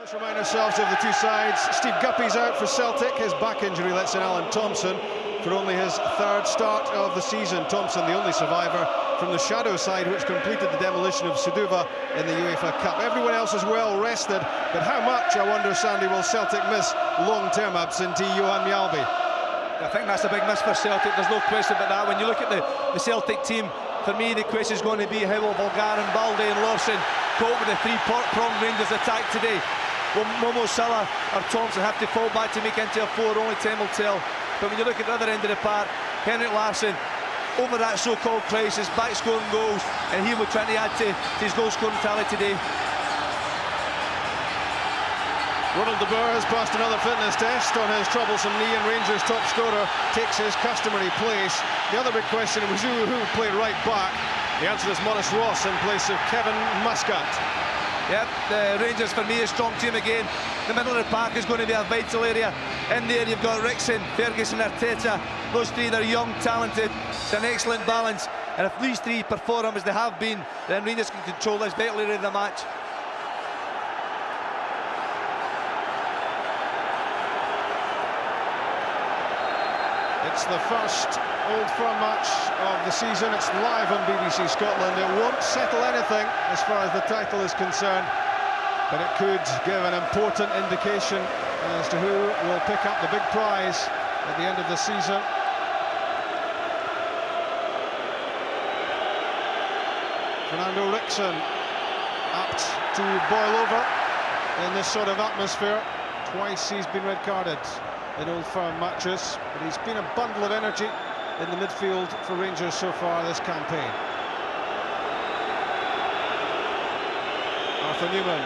Let's remind ourselves of the two sides. Steve Guppy's out for Celtic. His back injury lets in Alan Thompson for only his third start of the season. Thompson, the only survivor from the shadow side, which completed the demolition of Suduva in the UEFA Cup. Everyone else is well rested, but how much, I wonder, Sandy, will Celtic miss long-term absentee Johan Mjalby? I think that's a big miss for Celtic, there's no question about that. When you look at the Celtic team, for me the question is going to be how will Bulgarin, Balde and Larsson cope with the three-pronged Rangers attack today. Will Momo Salah or Thompson have to fall back to make into a four? Only time will tell. But when you look at the other end of the park, Henrik Larsson, over that so-called crisis, back scoring goals, and he will try to add to his goal-scoring tally today. Ronald de Boer has passed another fitness test on his troublesome knee, and Rangers' top scorer takes his customary place. The other big question was who played right back. The answer is Maurice Ross in place of Kevin Muscat. Yep, the Rangers for me a strong team again. The middle of the park is going to be a vital area. In there you've got Rickson, Ferguson, Arteta. Those three, they're young, talented. It's an excellent balance. And if these three perform as they have been, then Rangers can control this vital area of the match. It's the first Old Firm match of the season. It's live on BBC Scotland. It won't settle anything as far as the title is concerned, but it could give an important indication as to who will pick up the big prize at the end of the season. Fernando Rickson, apt to boil over in this sort of atmosphere. Twice he's been red-carded in Old Firm matches, but he's been a bundle of energy in the midfield for Rangers so far this campaign. Arthur Newman.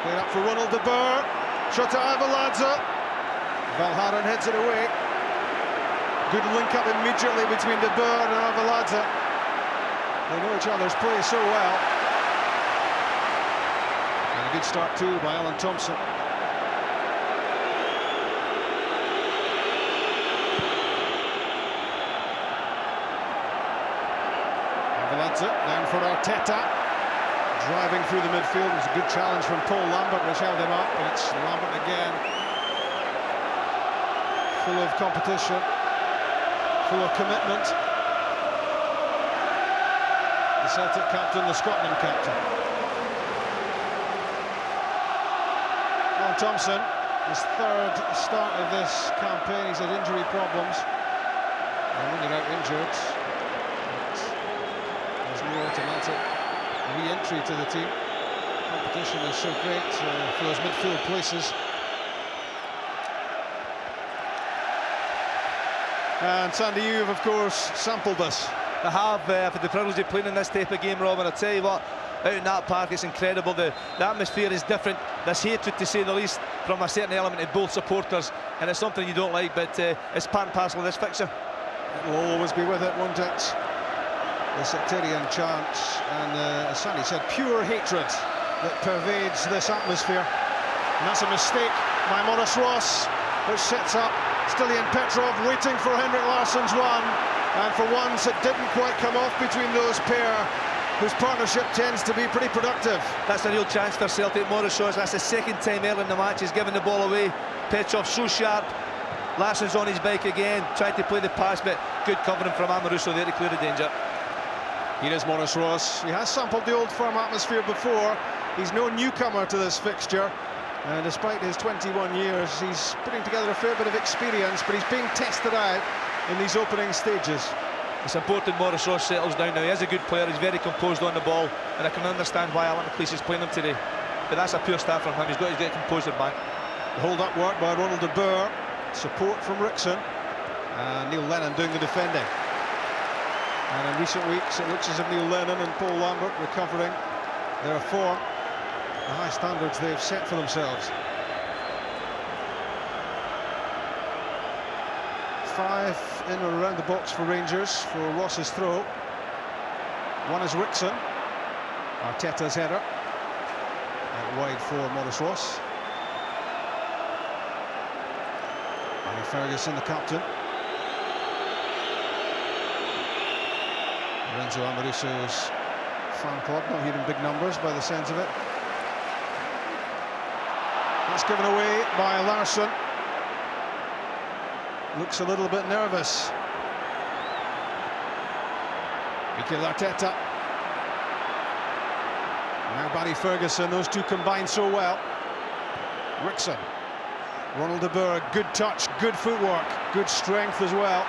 Played up for Ronald de Boer. Shot to Ivaladze. Valharan heads it away. Good link up immediately between de Boer and Ivaladze. They know each other's play so well. And a good start too by Alan Thompson. Down for Arteta, driving through the midfield. It was a good challenge from Paul Lambert, which held him up, and it's Lambert again, full of competition, full of commitment. The Celtic captain, the Scotland captain. Alan Thompson, his third start of this campaign. He's had injury problems, and when you're out injured, automatic re-entry to the team. Competition is so great for those midfield places. And Sandy, you've of course sampled this. I have had the privilege of playing in this type of game, Robin. I tell you what, out in that park it's incredible. The atmosphere is different. There's hatred, to say the least, from a certain element of both supporters, and it's something you don't like, but it's part and parcel of this fixture. It will always be with it, won't it? The sectarian chants and, as Sandy said, pure hatred that pervades this atmosphere. And that's a mistake by Maurice Ross, which sets up Stilian Petrov waiting for Henrik Larsson's one. And for once, it didn't quite come off between those pair, whose partnership tends to be pretty productive. That's a real chance for Celtic. Maurice Ross, that's the second time early in the match he's given the ball away. Petrov so sharp. Larsson's on his bike again, tried to play the pass, but good covering from Amoruso there to clear the danger. Here is Maurice Ross. He has sampled the Old Firm atmosphere before. He's no newcomer to this fixture, and despite his 21 years, he's putting together a fair bit of experience, but he's being tested out in these opening stages. It's important Maurice Ross settles down now. He is a good player, he's very composed on the ball, and I can understand why Alan McLeish is playing him today. But that's a pure start from him. He's got to get composure back. The hold-up work by Ronald de Boer, support from Rickson, and Neil Lennon doing the defending. And in recent weeks, it looks as if Neil Lennon and Paul Lambert recovering their form, the high standards they've set for themselves. 5 in or around the box for Rangers for Ross's throw. One is Rickson. Arteta's header. Out wide for Maurice Ross. Barry Ferguson, the captain. Lorenzo Amoruso's fan club, not here in big numbers by the sounds of it. That's given away by Larsson. Looks a little bit nervous. Mikel Arteta. Now Barry Ferguson, those two combine so well. Rickson. Ronald de Boer, good touch, good footwork, good strength as well.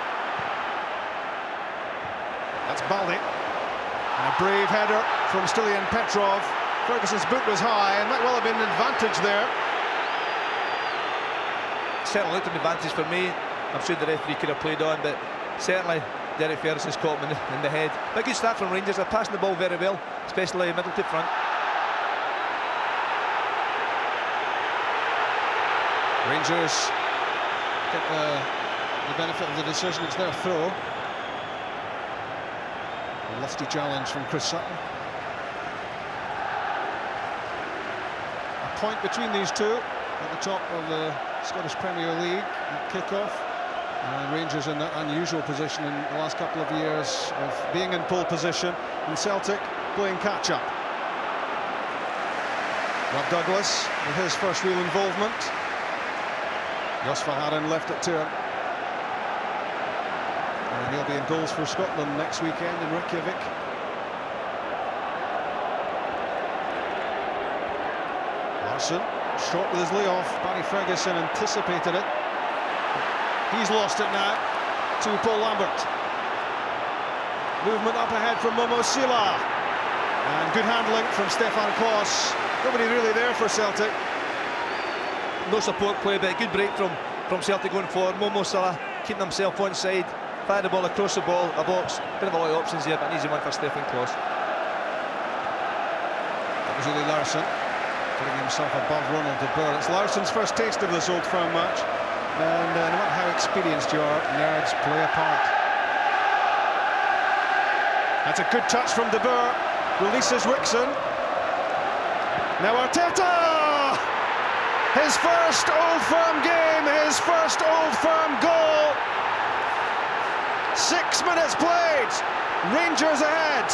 That's Balde. And a brave header from Stilian Petrov. Ferguson's boot was high and might well have been an advantage there. Certainly looked an advantage for me. I'm sure the referee could have played on, but certainly Derek Ferguson's caught him in the head. But a good start from Rangers. They're passing the ball very well, especially middle to front. Rangers get the benefit of the decision. It's their throw. A lofty challenge from Chris Sutton. A point between these two at the top of the Scottish Premier League at kick-off. Rangers in an unusual position in the last couple of years of being in pole position, and Celtic playing catch-up. Rob Douglas with his first real involvement. Jos Verhaeren left it to him. And he'll be in goals for Scotland next weekend in Reykjavik. Larsson, short with his layoff. Barry Ferguson anticipated it. He's lost it now to Paul Lambert. Movement up ahead from Momo Sila. And good handling from Stefan Klos. Nobody really there for Celtic. No support play, but a good break from Celtic going forward. Momo Salah keeping himself on side, fired the ball across the box. Didn't have a lot of options here, but an easy one for Stefan Klos. That was really Larsson, putting himself above Ronald de Boer. It's Larsson's first taste of this Old Firm match, and no matter how experienced you are, nerves play a part. That's a good touch from de Boer. Releases Rickson. Now Arteta! His first Old Firm game, his first Old Firm goal. 6 minutes played, Rangers ahead.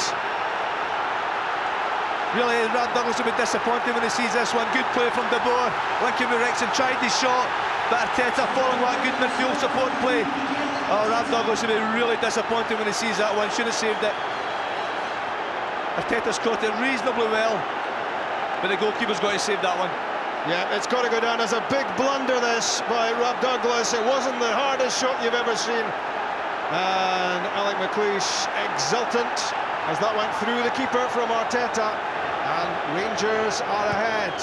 Really, Rob Douglas will be disappointed when he sees this one. Good play from de Boer, linking with Rickson, tried his shot, but Arteta following that good midfield support play. Oh, Rob Douglas will be really disappointed when he sees that one. Should have saved it. Arteta's caught it reasonably well, but the goalkeeper's got to save that one. Yeah, it's got to go down as a big blunder, this, by Rob Douglas. It wasn't the hardest shot you've ever seen. And Alec McLeish exultant as that went through the keeper from Arteta. And Rangers are ahead.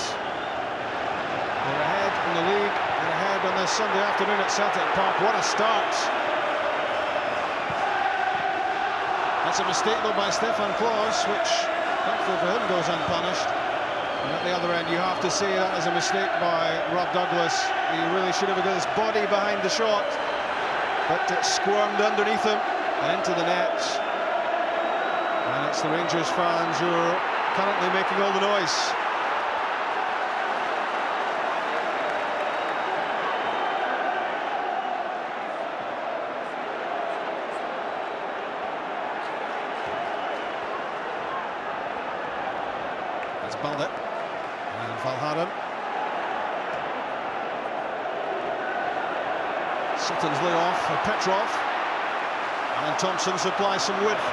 They're ahead in the league. They're ahead on this Sunday afternoon at Celtic Park. What a start. That's a mistake, though, by Stefan Klos, which, thankfully for him, goes unpunished. And at the other end, you have to say that is a mistake by Rob Douglas. He really should have got his body behind the shot, but it squirmed underneath him and into the net. And it's the Rangers fans who are currently making all the noise. That's Balde. And Verhaeren. Sutton's layoff for Petrov. And Thompson supplies some width.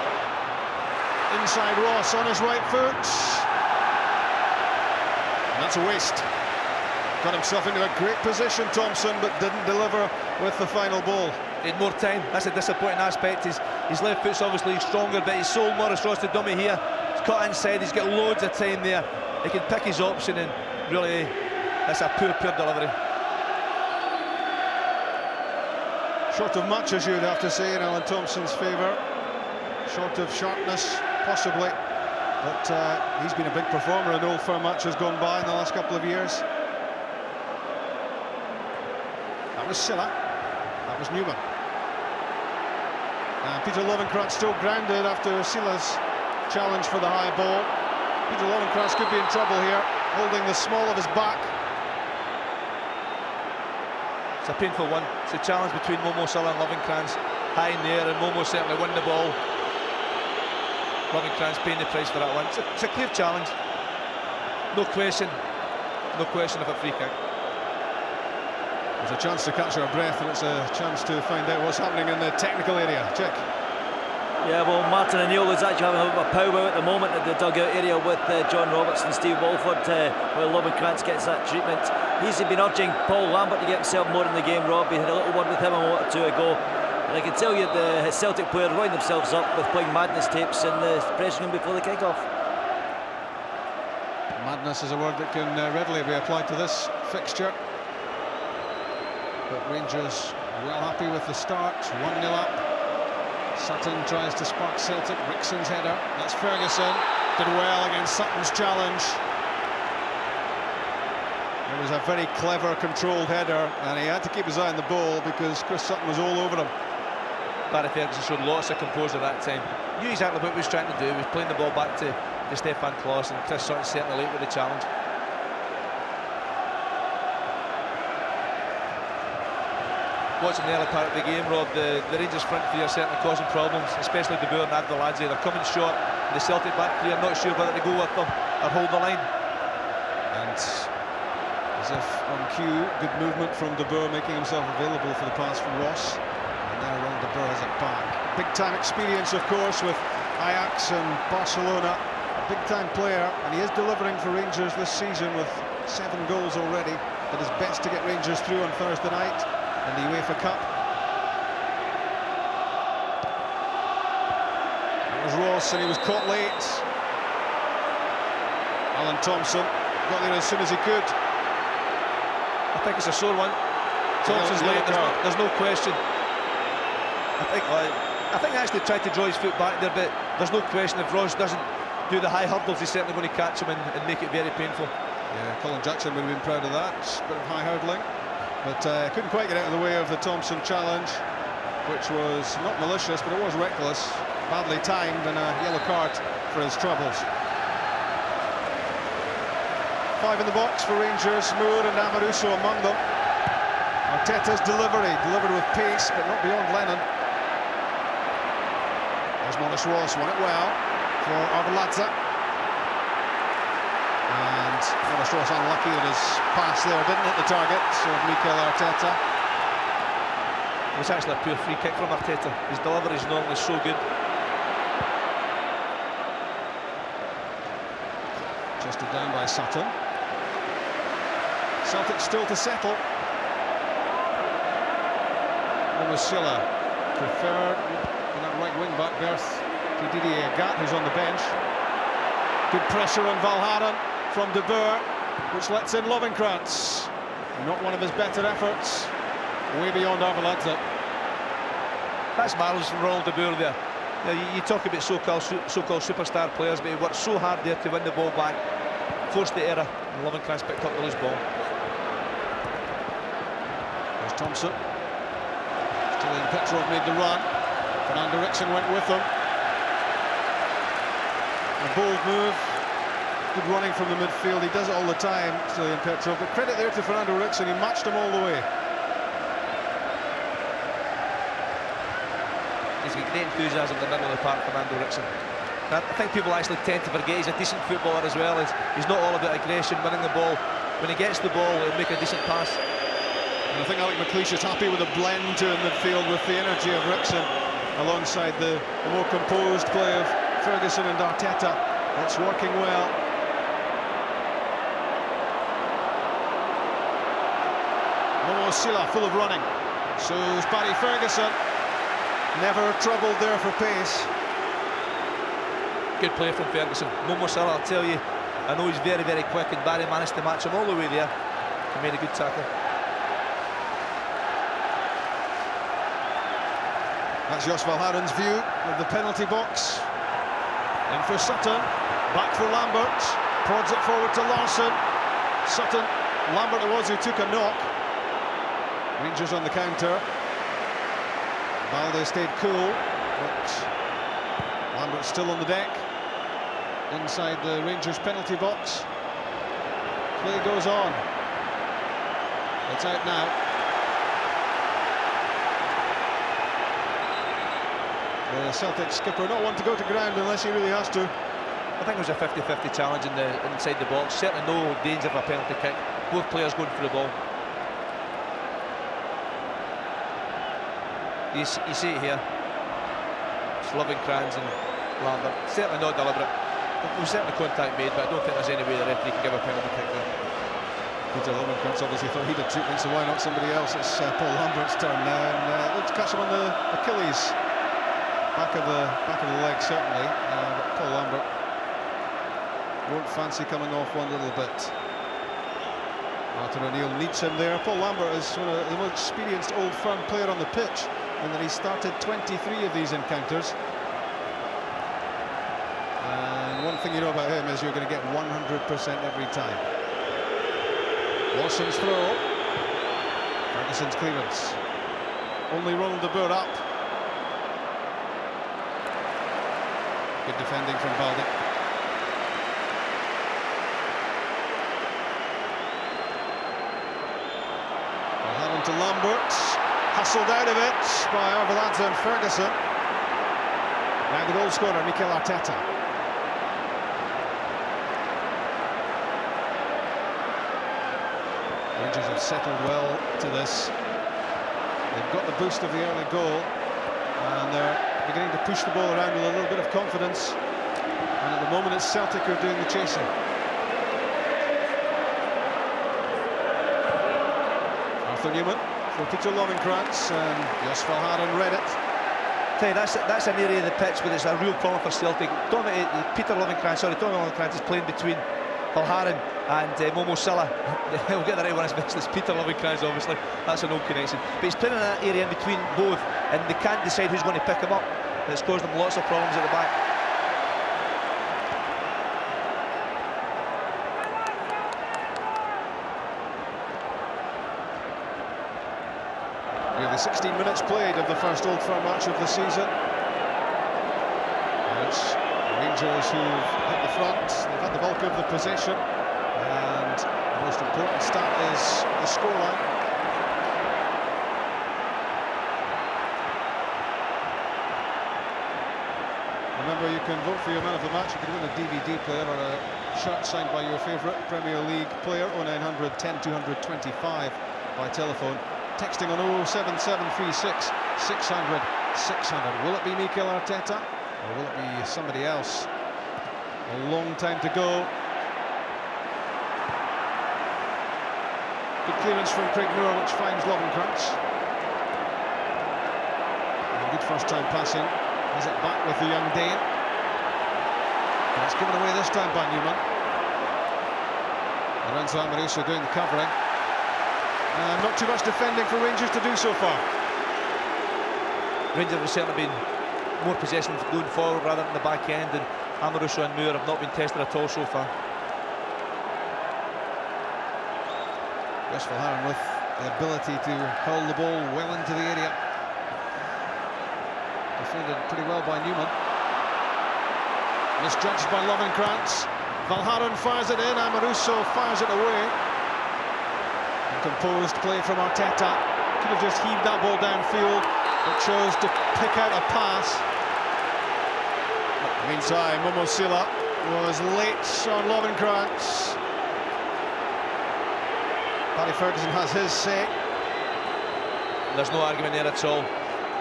Inside Ross on his right foot. And that's a waste. Got himself into a great position, Thompson, but didn't deliver with the final ball. He had more time. That's a disappointing aspect. His left foot's obviously stronger, but he's sold Morris Ross to dummy here. He's cut inside, he's got loads of time there. He can pick his option, and really, that's a poor delivery. Short of much, as you'd have to say, in Alan Thompson's favour. Short of sharpness, possibly. But he's been a big performer in Old Firm matches gone by in the last couple of years. That was Silla. That was Newman. And Peter Lovenkrands still grounded after Sila's challenge for the high ball. Peter Lovenkrands could be in trouble here, holding the small of his back. It's a painful one. It's a challenge between Momo Salah and Lovenkrands. High in the air, and Momo certainly won the ball. Lovenkrands paying the price for that one. It's a clear challenge. No question of a free kick. There's a chance to catch our breath, and it's a chance to find out what's happening in the technical area. Check. Yeah, well, Martin O'Neill is actually having a powwow at the moment at the dugout area with John Roberts and Steve Walford, while Lovenkrands gets that treatment. He's been urging Paul Lambert to get himself more in the game, Rob. He had a little word with him a moment or two ago. And I can tell you the Celtic players wind themselves up with playing madness tapes in the pressing room before the kick-off. Madness is a word that can readily be applied to this fixture. But Rangers well happy with the start, 1-0 up. Sutton tries to spark Celtic. Rickson's header. That's Ferguson. Did well against Sutton's challenge. It was a very clever, controlled header, and he had to keep his eye on the ball because Chris Sutton was all over him. Barry Ferguson showed lots of composure that time. Knew exactly what he was trying to do. He was playing the ball back to Stefan Klos, and Chris Sutton certainly late with the challenge. Watching the early part of the game, Rob, the Rangers front three are certainly causing problems, especially the Boer and Ladbrokes. They're coming short, and the Celtic back three are not sure whether to go with them or hold the line. And as if on cue, good movement from De Boer, making himself available for the pass from Ross. And now Ron De Boer has it back. Big time experience, of course, with Ajax and Barcelona. A big time player, and he is delivering for Rangers this season with 7 goals already. Did his best to get Rangers through on Thursday night in the UEFA Cup. It was Ross, and he was caught late. Alan Thompson got there as soon as he could. I think it's a sore one. Thompson's late, there's no question. I think he actually tried to draw his foot back there, but there's no question if Ross doesn't do the high hurdles, he's certainly going to catch him and make it very painful. Yeah, Colin Jackson would have been proud of that. Bit of high hurdling. But couldn't quite get out of the way of the Thompson challenge, which was not malicious, but it was reckless, badly timed, and a yellow card for his troubles. 5 in the box for Rangers, Moore and Amoruso among them. Arteta's delivery, delivered with pace, but not beyond Lennon. There's Monis Ross, won it well for Arveladze. And Monis Ross unlucky that his pass there didn't hit the target, so Mikel Arteta. It was actually a pure free kick from Arteta. His delivery is normally so good. Chested down by Sutton. Celtic still to settle. Silla preferred in that right wing back berth to Didier Agat, who's on the bench. Good pressure on Valhaeren from De Boer, which lets in Lovenkrands. Not one of his better efforts, way beyond Arveladze. That's marvellous from Ronald De Boer there. You talk about so-called superstar players, but he worked so hard there to win the ball back, forced the error, and Lovenkrands picked up the loose ball. There's Thompson. Julian Petrov made the run. Fernando Rickson went with them. A bold move. Good running from the midfield. He does it all the time, Julian Petrov. But credit there to Fernando Rickson. He matched him all the way. He's got great enthusiasm in the middle of the park, Fernando Rickson. I think people actually tend to forget he's a decent footballer as well. He's not all about aggression, winning the ball. When he gets the ball, he'll make a decent pass. And I think Alec McLeish is happy with the blend to in midfield with the energy of Rickson alongside the more composed play of Ferguson and Arteta. It's working well. Momo Silla full of running. So is Barry Ferguson. Never troubled there for pace. Good play from Ferguson. Momo Silla, I'll tell you, I know he's very, very quick, and Barry managed to match him all the way there. He made a good tackle. That's Jos Valhaeren's view of the penalty box. In for Sutton, back for Lambert, prods it forward to Larsson. Sutton, Lambert it was who took a knock. Rangers on the counter. Balde stayed cool, but Lambert's still on the deck. Inside the Rangers penalty box. Play goes on. It's out now. The Celtic skipper not want to go to ground unless he really has to. I think it was a 50-50 challenge inside the box. Certainly no danger of a penalty kick. Both players going for the ball. You see it here. It's Lovenkrands and Lambert. Certainly not deliberate. There was certainly contact made, but I don't think there's any way the referee can give a penalty kick there. Peter Lovenkrands obviously thought he did treatment, so why not somebody else? It's Paul Lambert's turn now, and looked to catch him on the Achilles, back of the leg certainly. But Paul Lambert won't fancy coming off one little bit. Martin O'Neill needs him there. Paul Lambert is one of the most experienced Old Firm player on the pitch, and that he started 23 of these encounters. And one thing you know about him is you're going to get 100% every time. Larsson's throw. Ferguson's clearance. Only rolled the Boer up. Good defending from Baldi. To Lambert, hustled out of it by Arveladze and Ferguson. Now the goal scorer, Mikel Arteta. Rangers have settled well to this. They've got the boost of the early goal, and they're beginning to push the ball around with a little bit of confidence. And at the moment it's Celtic who are doing the chasing. Newman for Peter Lovenkrands, and Jos Valharen read it. That's an area of the pitch where there's a real problem for Celtic. Tommy Lovenkrands is playing between Valharen and Momo Silla. We'll get the right one as best as Peter Lovenkrands, obviously. That's an old connection. But he's playing in that area in between both, and they can't decide who's going to pick him up. It's caused them lots of problems at the back. Nearly 16 minutes played of the first Old Firm match of the season. And it's Rangers who've hit the front. They've had the bulk of the possession, and the most important stat is the scoreline. Remember, you can vote for your man of the match. You can win a DVD player or a shirt signed by your favourite Premier League player. 0900 10 225 by telephone. Texting on 07736 600 600. Will it be Mikel Arteta or will it be somebody else? A long time to go. Good clearance from Craig Moore, which finds Lovenkrands. And good first time passing. Has it back with the young Dane. And it's given away this time by Newman. Lorenzo Amoruso doing the covering. Not too much defending for Rangers to do so far. Rangers have certainly been more possession going forward rather than the back end, and Amoruso and Moore have not been tested at all so far. Jos Valharen with the ability to hold the ball well into the area. Defended pretty well by Newman. Misjudged by Lovenkrands. Valharen fires it in, Amoruso fires it away. Composed play from Arteta. Could have just heaved that ball downfield, but chose to pick out a pass. Meantime, Momo Silla was late on Lovenkrands. Paddy Ferguson has his say. There's no argument there at all.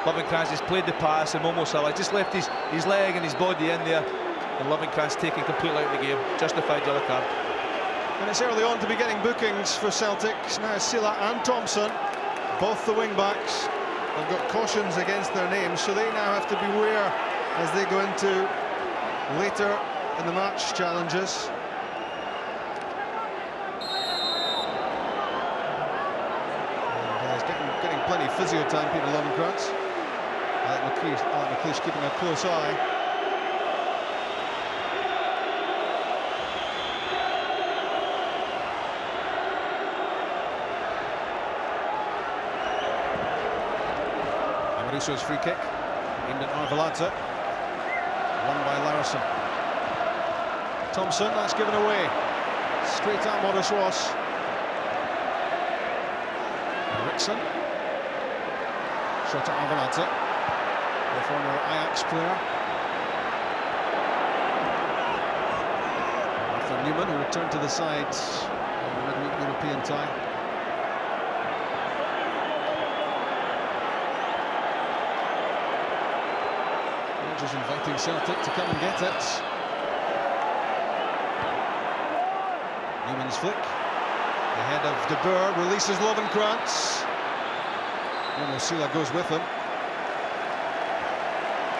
Lovenkrands has played the pass, and Momo Silla just left his leg and his body in there, and Lovenkrands taken completely out of the game. Justified yellow card. And it's early on to be getting bookings for Celtic. Now Silla and Thompson, both the wing-backs, have got cautions against their names, so they now have to beware as they go into later in the match challenges. And he's getting plenty of physio time, Peter Lovenkrands. Alec McLeish keeping a close eye. Amoruso's free kick, aimed at Arveladze, won by Larsson. Thompson, that's given away. Straight at Morris Ross. Rickson. Shot at Arveladze, the former Ajax player. Arthur Newman, who returned to the side in the midweek European tie. Rangers inviting Celtic to come and get it. Newman's flick. The head of De Boer releases Lovenkrantz. Momo goes with him.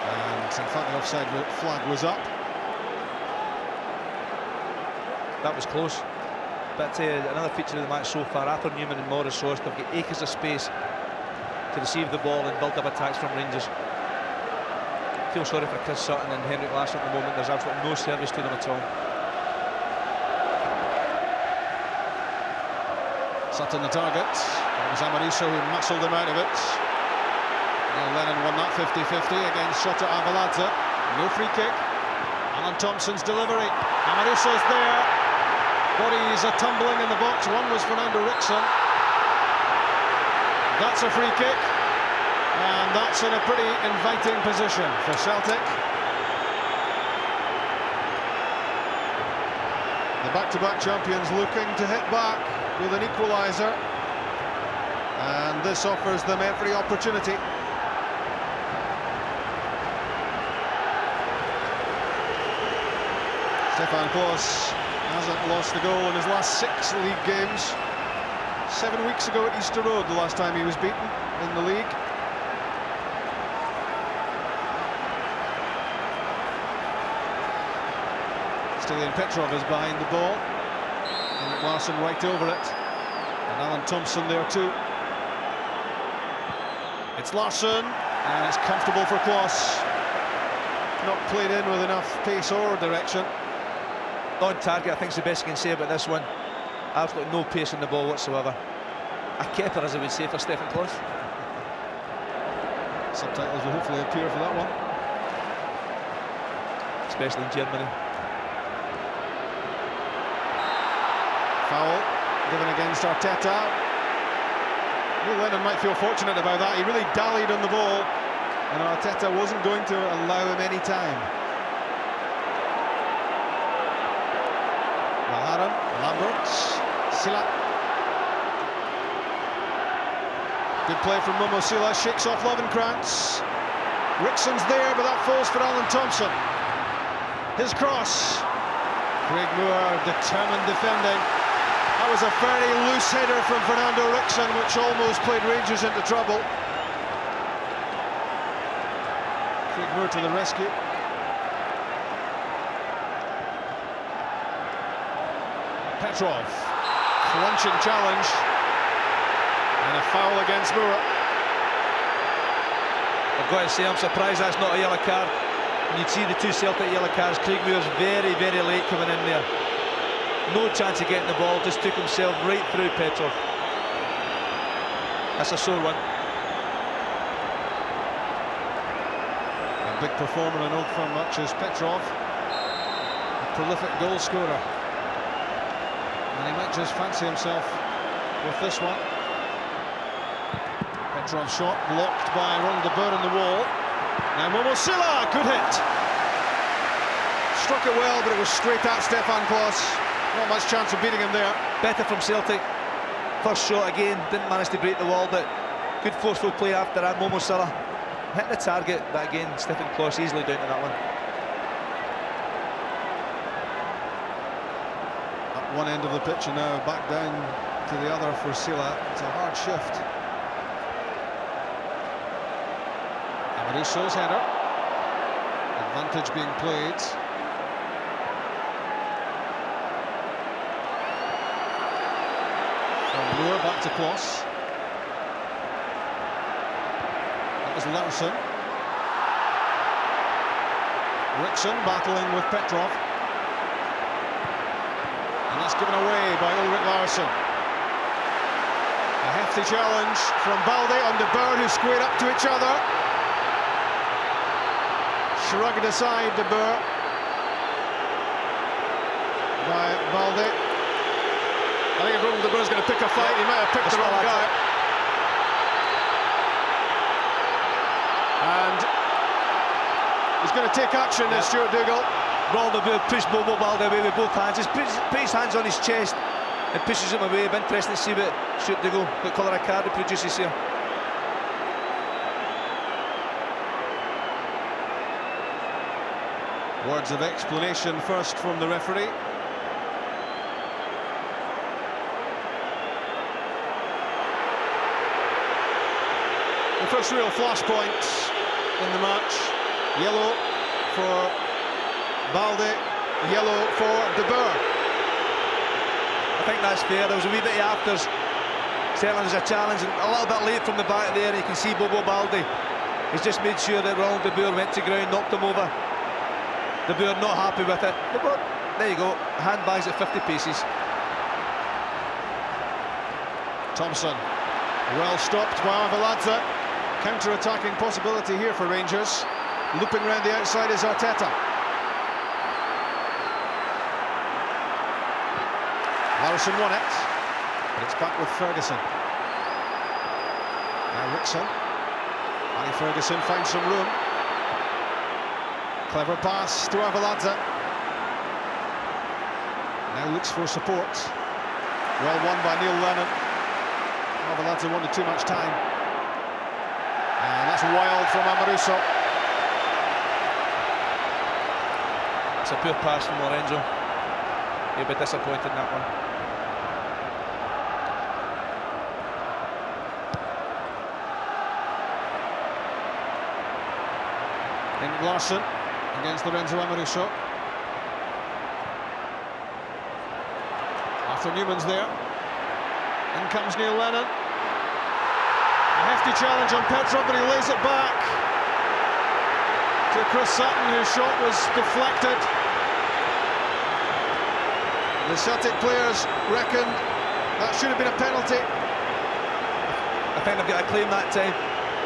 And in fact the offside flag was up. That was close. But another feature of the match so far, Arthur Newman and Morris Horst have got acres of space to receive the ball and build up attacks from Rangers. I feel sorry for Chris Sutton and Henrik Larsson at the moment. There's absolutely no service to them at all. Sutton the target. It was Amariso who muscled him out of it. Neil Lennon won that 50-50 against Shota Avaladze. No free kick. Alan Thompson's delivery. Amariso's there. Bodies are tumbling in the box. One was Fernando Rickson. That's a free kick. And that's in a pretty inviting position for Celtic. The back-to-back champions looking to hit back with an equaliser. And this offers them every opportunity. Stefan Klos hasn't lost a goal in his last 6 league games. 7 weeks ago at Easter Road, the last time he was beaten in the league. Stilian Petrov is behind the ball. And Larsson right over it. And Alan Thompson there too. It's Larsson, and it's comfortable for Klos. Not played in with enough pace or direction. On target, I think is the best you can say about this one. Absolutely no pace in the ball whatsoever. A keeper, as I would say, for Stefan Klos. Subtitles will hopefully appear for that one. Especially in Germany. Foul given against Arteta. Neil Lennon might feel fortunate about that. He really dallied on the ball, and Arteta wasn't going to allow him any time. Malharan, Lamberts, Silla. Good play from Momo Silla, shakes off Lovenkrantz. Rickson's there, but that falls for Alan Thompson. His cross. Craig Moore, determined defending. That was a very loose header from Fernando Rickson, which almost played Rangers into trouble. Craig Moore to the rescue. Petrov, crunching challenge, and a foul against Moore. I've got to say, I'm surprised that's not a yellow card. And you'd see the 2 Celtic yellow cards. Craig Moore's very, very late coming in there. No chance of getting the ball, just took himself right through Petrov. That's a sore one. A big performer in Old Firm matches, Petrov, a prolific goal scorer. And he might just fancy himself with this one. Petrov's shot blocked by Ron De Boer in the wall. Now Momo Silla, good hit. Struck it well, but it was straight at Stefan Klos. Not much chance of beating him there. Better from Celtic. First shot again, didn't manage to break the wall, but good forceful play after that. Momo Silla hit the target, but again, Stefan Klos easily down to that one. At one end of the pitch and now back down to the other for Silla. It's a hard shift. Amariso's header. Advantage being played. From Boer back to Klos. That was Larsson. Rickson battling with Petrov. And that's given away by Ulrik Larsson. A hefty challenge from Balde on De Boer, who squared up to each other. Shrugged aside De Boer by Balde. I think if Ronald De Boer's going to pick a fight, he might have picked the wrong guy. And he's going to take action, is Stuart Dougal. Ronald De Boer pushed Bobo Balde away with both hands. Just puts his hands on his chest and pushes him away. It'll be interesting to see what Stuart Dougal, what colour of card he produces here. Words of explanation first from the referee. The first real flashpoint in the match. Yellow for Balde, yellow for De Boer. I think that's fair. There was a wee bit of afters. Certainly there's a challenge, and a little bit late from the back there. You can see Bobo Balde. He's just made sure that Ronald De Boer went to ground, knocked him over. De Boer not happy with it. But there you go, handbags at 50 paces. Thompson, well stopped by Arveladze. Counter-attacking possibility here for Rangers. Looping round the outside is Arteta. Larsson won it, but it's back with Ferguson. Now Rickson. Barry Ferguson finds some room. Clever pass to Arveladze. Now looks for support. Well won by Neil Lennon. Arveladze wanted too much time. And that's wild from Amoruso. It's a poor pass from Lorenzo. He'll be disappointed in that one. In Larsson against Lorenzo Amoruso. Arthur Newman's there. In comes Neil Lennon. A hefty challenge on Petrov, but he lays it back to Chris Sutton, whose shot was deflected. The Celtic players reckoned that should have been a penalty. I think they've got a claim that time.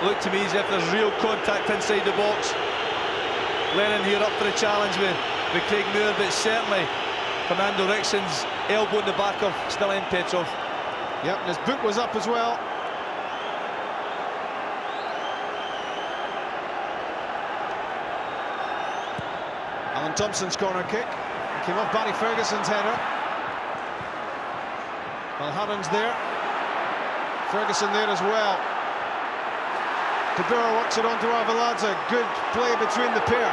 Looked to me as if there's real contact inside the box. Lennon here up for a challenge with Craig Moore, but certainly Fernando Rickson's elbow in the back of Stilian Petrov. Yep, and his boot was up as well. Alan Thompson's corner kick. Came off Barry Ferguson's header. Valharen's there. Ferguson there as well. De Boer works it on to Arveladze. Good play between the pair.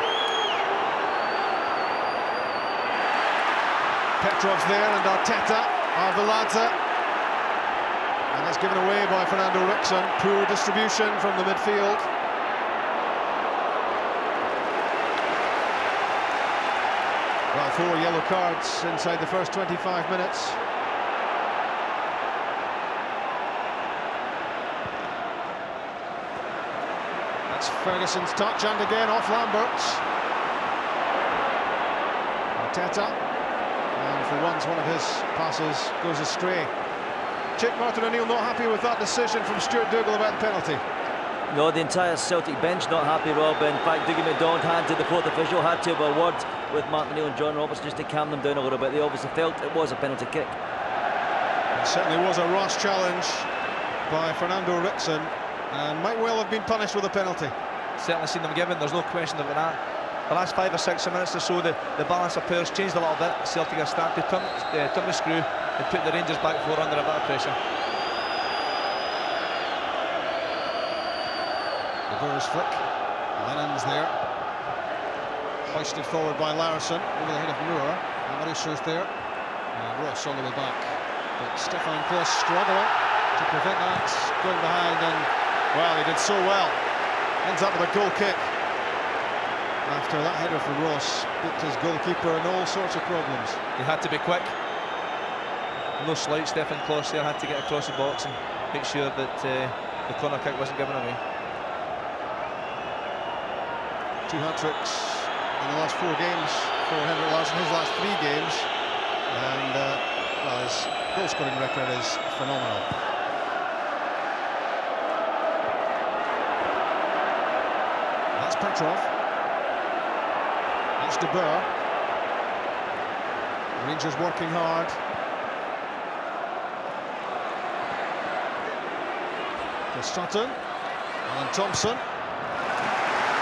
Petrov's there and Arteta. Arveladze. And that's given away by Fernando Rickson. Poor distribution from the midfield. Well, 4 yellow cards inside the first 25 minutes. That's Ferguson's touch, and again off Lambert's. Arteta, and for once one of his passes goes astray. Chick Martin O'Neill not happy with that decision from Stuart Dougal about the penalty. No, the entire Celtic bench not happy, Rob. In fact, Dougie McDonald had to the fourth official, had to have a word with Martin O'Neill and John Roberts just to calm them down a little bit. They obviously felt it was a penalty kick. It certainly was a rash challenge by Fernando Rickson, and might well have been punished with a penalty. Certainly seen them given, there's no question about that. The last 5 or 6 minutes or so, the balance of players changed a little bit. Celtic are starting to turn the screw and put the Rangers back 4 under a bit of pressure. De Boer's flick. Lennon's there. Hoisted forward by Larsson over the head of Moore. Amoruso's there. And Ross all the way back. But Stefan Klos struggling to prevent that going behind, and well, he did so well. Ends up with a goal kick. After that header from Ross, booked his goalkeeper and all sorts of problems. He had to be quick. No slouch, Stefan Klos there had to get across the box and make sure that the corner kick wasn't given away. 2 hat-tricks in the last 4 games for Henrik Larsson, his last 3 games, and well, his goal-scoring record is phenomenal. That's Petrov. That's De Boer. Rangers working hard. To Sutton. Alan Thompson.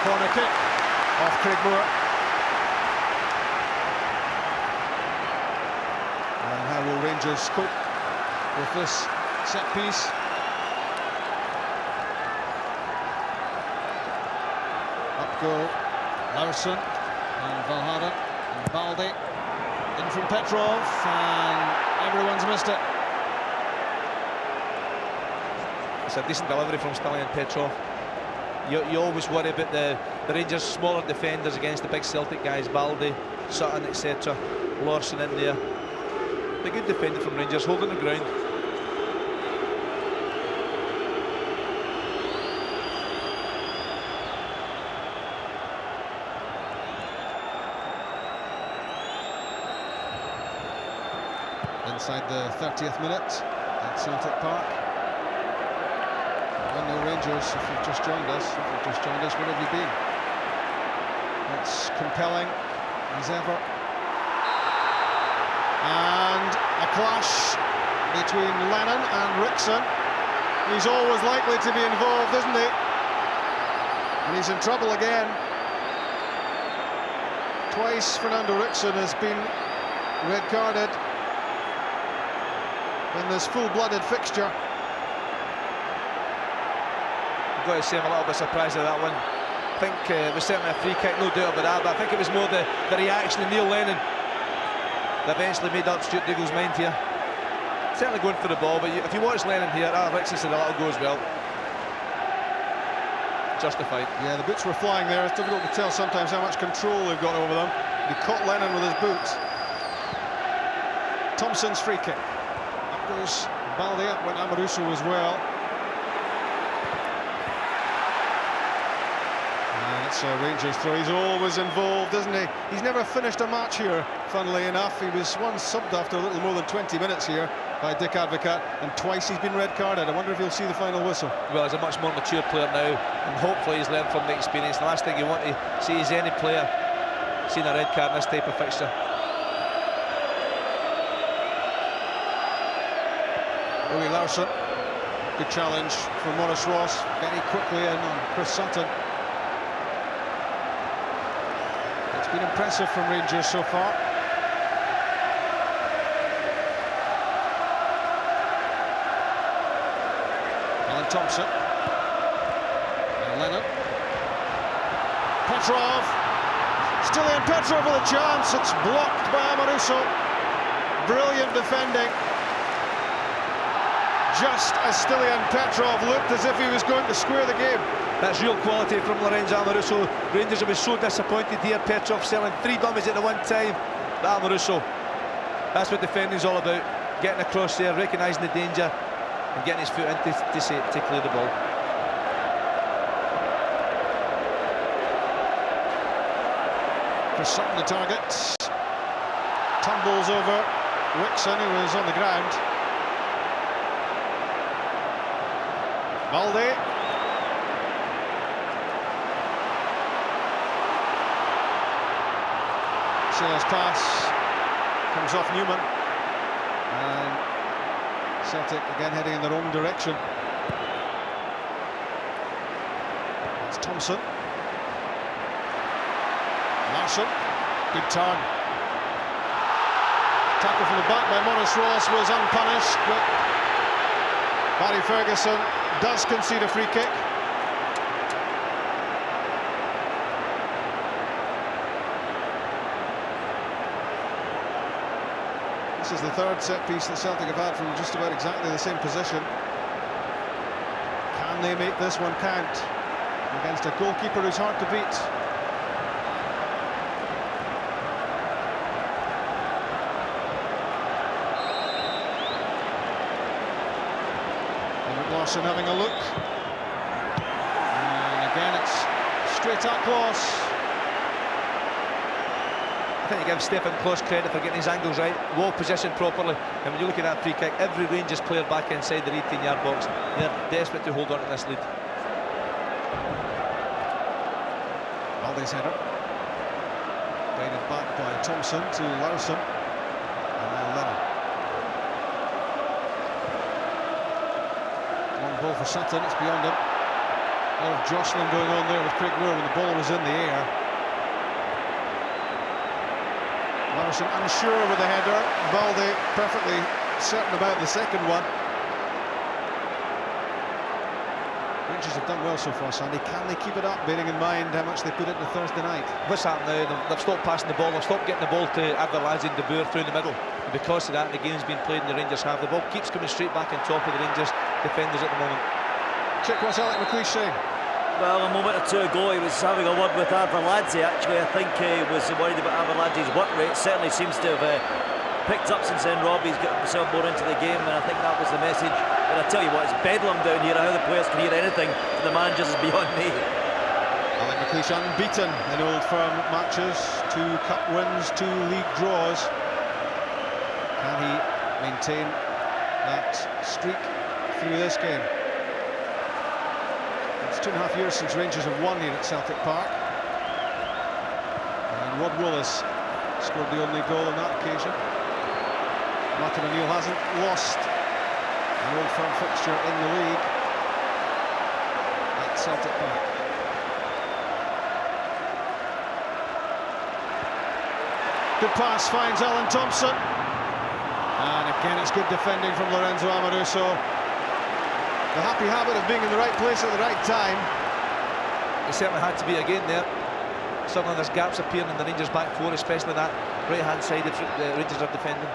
Corner kick off Craig Moore. And how will Rangers cope with this set piece? Up go Larsson, And Valhada and Balde in from Petrov, and everyone's missed it. It's a decent delivery from Stilian Petrov. You always worry about the Rangers' smaller defenders against the big Celtic guys, Balde, Sutton, etc. Larsson in there. But good defender from Rangers, holding the ground. Inside the 30th minute at Celtic Park. 1-0 Rangers. If you've just joined us, where have you been? It's compelling as ever. And a clash between Lennon and Rickson. He's always likely to be involved, isn't he? And he's in trouble again. Twice Fernando Rickson has been red carded in this full-blooded fixture. I've got to say I'm a little bit surprised at that one. I think it was certainly a free kick, no doubt about that, but I think it was more the reaction of Neil Lennon that eventually made up Stuart Dougal's mind here. Certainly going for the ball, but if you watch Lennon here, Rickson said a little go as well. Justified. Yeah, the boots were flying there. It's difficult to tell sometimes how much control they've got over them. He caught Lennon with his boots. Thompson's free kick. Up goes Balde, up went Amoruso as well. And it's a Rangers throw. He's always involved, isn't he? He's never finished a match here, funnily enough. He was once subbed after a little more than 20 minutes here by Dick Advocaat, and twice he's been red carded. I wonder if he'll see the final whistle. Well, he's a much more mature player now, and hopefully he's learned from the experience. The last thing you want to see is any player seeing a red card in this type of fixture. Louis Larsson, good challenge from Maurice Ross, very quickly in on Chris Sutton. It's been impressive from Rangers so far. Alan Thompson. And Lennon. Petrov. Stilian Petrov with a chance. It's blocked by Amoruso. Brilliant defending. Just as Stilian Petrov looked as if he was going to square the game. That's real quality from Lorenzo Amoruso. Rangers will be so disappointed here. Petrov selling 3 dummies at the one time. But Amoruso, that's what defending's all about. Getting across there, recognising the danger, and getting his foot in to clear the ball. Chris Sutton the target. Tumbles over Rickson, who was on the ground. Balde. Sailor's pass comes off Newman, and Celtic again heading in their own direction. It's Thompson. Larsson, good turn. Tackle from the back by Maurice Ross was unpunished, but Barry Ferguson does concede a free kick. This is the third set piece that Celtic have had from just about exactly the same position. Can they make this one count against a goalkeeper who's hard to beat? Larsson having a look, and again it's straight at Klaus. I think you give Stefan Klaus credit for getting his angles right, well positioned properly, and when you look at that free kick, every Rangers player back inside the 18-yard box, they're desperate to hold on to this lead. Balde's header, guided back by Thompson to Larsson, and now Lennon. Ball for Sutton, it's beyond him. A lot of jostling going on there with Craig Moore when the ball was in the air. Larsson unsure with the header. Balde perfectly certain about the second one. Rangers have done well so far, Sandy. Can they keep it up, bearing in mind how much they put into Thursday night? What's happened now? They've stopped passing the ball. They've stopped getting the ball to Ladbrokes and Boer through the middle. And because of that, the game's been played and the Rangers have. The ball keeps coming straight back on top of the Rangers defenders at the moment. Chick, what's Alec McLeish saying? Well, a moment or two ago he was having a word with Arteta. Actually, I think he was worried about Arteta's work rate. Certainly seems to have picked up since then. Robbie's got himself more into the game, and I think that was the message. But I tell you what, it's bedlam down here. How the players can hear anything from the managers is beyond me. Alec McLeish unbeaten in Old Firm matches, 2 cup wins, 2 league draws. Can he maintain that streak through this game? It's 2.5 years since Rangers have won here at Celtic Park. And Rod Wallace scored the only goal on that occasion. Martin O'Neill hasn't lost an Old Firm fixture in the league at Celtic Park. Good pass finds Alan Thompson. And again it's good defending from Lorenzo Amoruso. The happy habit of being in the right place at the right time. It certainly had to be again there. Suddenly there's gaps appearing in the Rangers back four, especially that right-hand side if the Rangers are defending.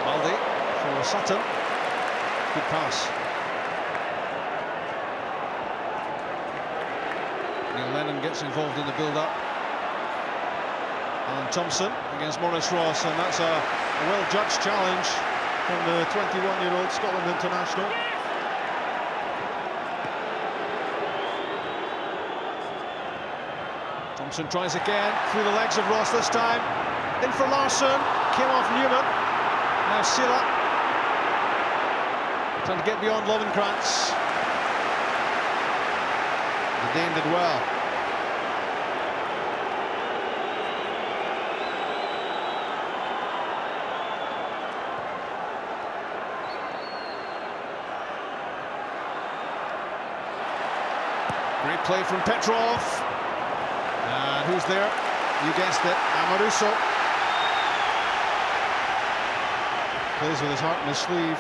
Baldi for Sutton. Good pass. Neil Lennon gets involved in the build-up. Alan Thompson against Maurice Ross, and that's a well-judged challenge from the 21-year-old Scotland international. Thompson tries again, through the legs of Ross this time. In for Larsson, came off Newman. Now Silla. Trying to get beyond Lovenkrantz. The Dane did well. Great play from Petrov. And who's there? You guessed it, Amoruso. Plays with his heart in his sleeve.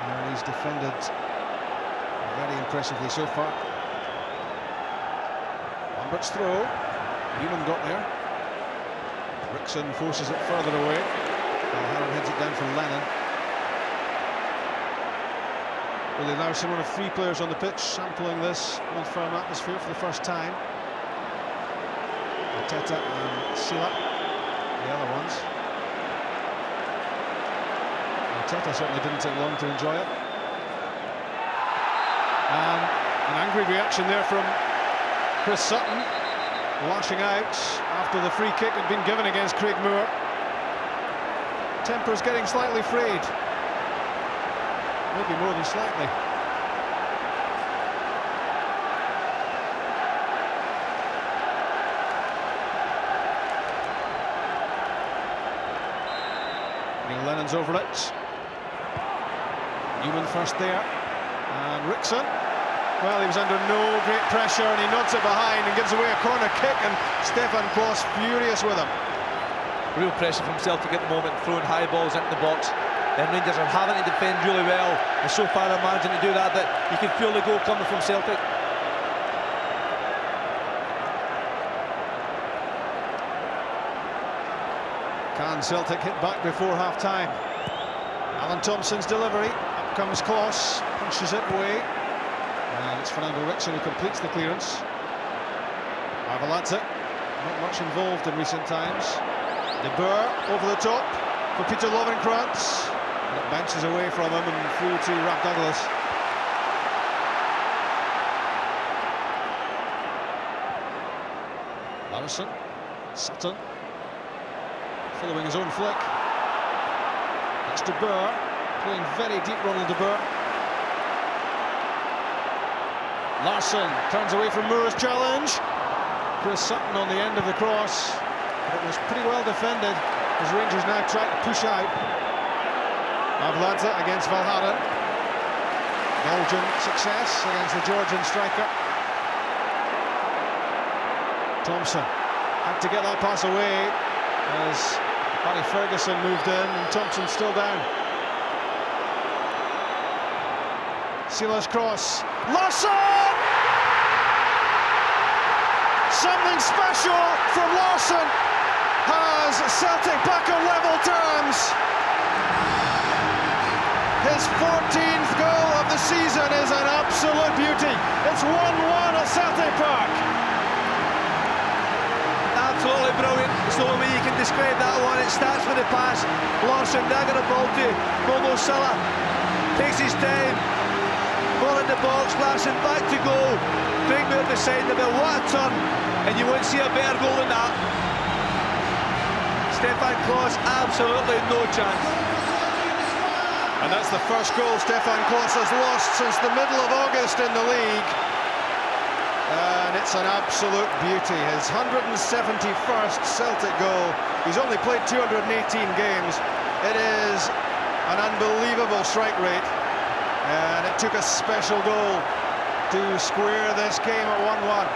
And he's defended very impressively so far. Lambert's throw. Newman got there. Rickson forces it further away. Harold heads it down for Lennon. Willie Larsson, one of 3 players on the pitch, sampling this Old Firm atmosphere for the first time. Arteta and Silla, the other ones. Arteta certainly didn't take long to enjoy it. And an angry reaction there from Chris Sutton, lashing out after the free kick had been given against Craig Moore. Temper's getting slightly frayed. Maybe more than slightly. Neil Lennon's over it. Newman first there. And Rickson. Well, he was under no great pressure and he nods it behind and gives away a corner kick, and Stefan Klos furious with him. Real pressure from Celtic at the moment, throwing high balls into the box. Then Rangers are having to defend really well, and so far they're managing to do that, but you can feel the goal coming from Celtic. Can Celtic hit back before half-time? Alan Thompson's delivery, up comes Klos, punches it away, and it's Fernando Rickson who completes the clearance. Arveladze, not much involved in recent times. De Boer over the top for Peter Lovenkrantz. And it bounces away from him and through to Rap Douglas. Larsson, Sutton, following his own flick. That's De Boer, playing very deep, Ronald De Boer. Larsson turns away from Moore's challenge. Chris Sutton on the end of the cross. But it was pretty well defended as Rangers now try to push out. Arveladze against Valharen. Belgian success against the Georgian striker. Thompson had to get that pass away as Paddy Ferguson moved in, and Thompson still down. Silas cross. Larsson! Something special from Larsson has Celtic back on level terms. His 14th goal of the season is an absolute beauty. It's 1-1 at Celtic Park. Absolutely brilliant. It's the only way you can describe that one. It starts with the pass. Larsson dagging a ball to Momo Salah. Takes his time. Ball in the box. Larsson back to goal. Bring me up the side of it. What a turn. And you won't see a better goal than that. Stefan Klos, absolutely no chance. And that's the first goal Stefan Klos has lost since the middle of August in the league. And it's an absolute beauty. His 171st Celtic goal. He's only played 218 games. It is an unbelievable strike rate. And it took a special goal to square this game at 1-1.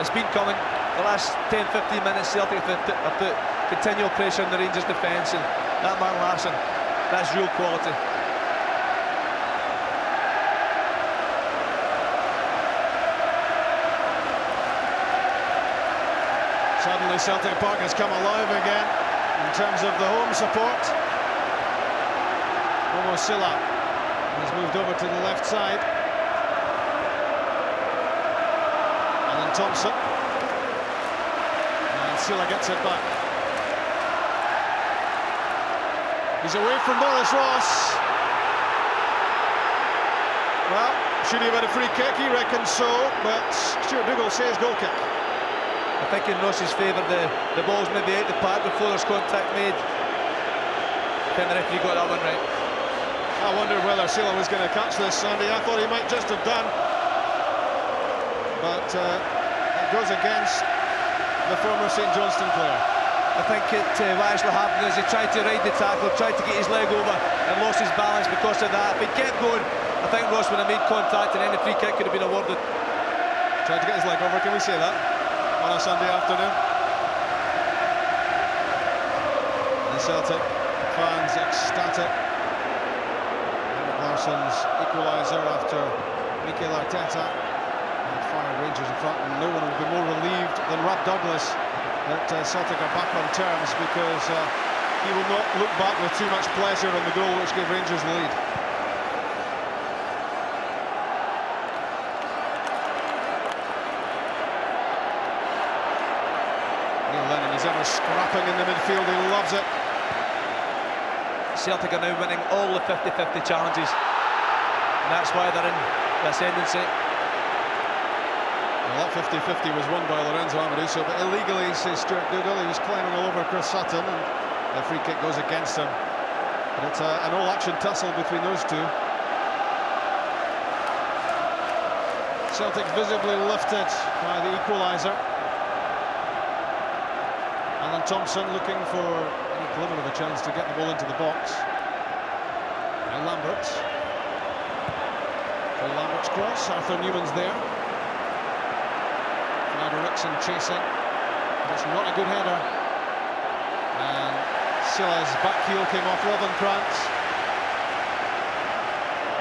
It's been coming. The last 10-15 minutes, Celtic have put continual pressure on the Rangers defence, and that man Larsson, that's real quality. Suddenly Celtic Park has come alive again in terms of the home support. Momo Salah has moved over to the left side. And then Thompson. And Salah gets it back. He's away from Boris Ross. Well, should he have had a free kick? He reckons so, but Stuart Dougal says goal kick. I think in Ross's favour, the ball's maybe out the park before there's contact made. I think the referee got that one right. I wondered whether Salah was going to catch this, Sandy. I thought he might just have done. But it goes against the former St Johnstone player. I think what actually happened is he tried to ride the tackle, tried to get his leg over and lost his balance because of that. If he kept going, I think Ross would have made contact and then the free kick could have been awarded. Tried to get his leg over, can we say that on a Sunday afternoon? The Celtic fans ecstatic. Larsson's equaliser after Mikel Arteta had fired Rangers in front, and no one will be more relieved than Rob Douglas that Celtic are back on terms, because he will not look back with too much pleasure on the goal which gave Rangers the lead. Neil Lennon is ever scrapping in the midfield, he loves it. Celtic are now winning all the 50-50 challenges, and that's why they're in the ascendancy. Well, that 50-50 was won by Lorenzo Amoruso, but illegally, says Stuart Dougal. He was climbing all over Chris Sutton, and the free kick goes against him. But it's an all-action tussle between those two. Celtic visibly lifted by the equaliser. Alan Thompson looking for any glimmer of a chance to get the ball into the box. Now Lambert. Paul Lambert's cross, Arthur Newman's there. Rickson chasing, but it's not a good header. And Silla's back heel came off Lovenkrantz.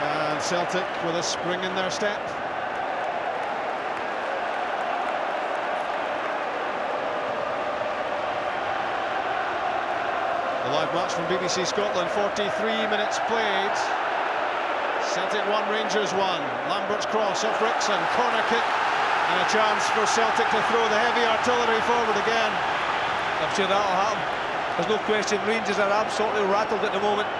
And Celtic with a spring in their step. The live match from BBC Scotland, 43 minutes played. Celtic 1, Rangers 1. Lambert's cross off Rickson, corner kick. And a chance for Celtic to throw the heavy artillery forward again. I'm sure that'll happen. There's no question. Rangers are absolutely rattled at the moment.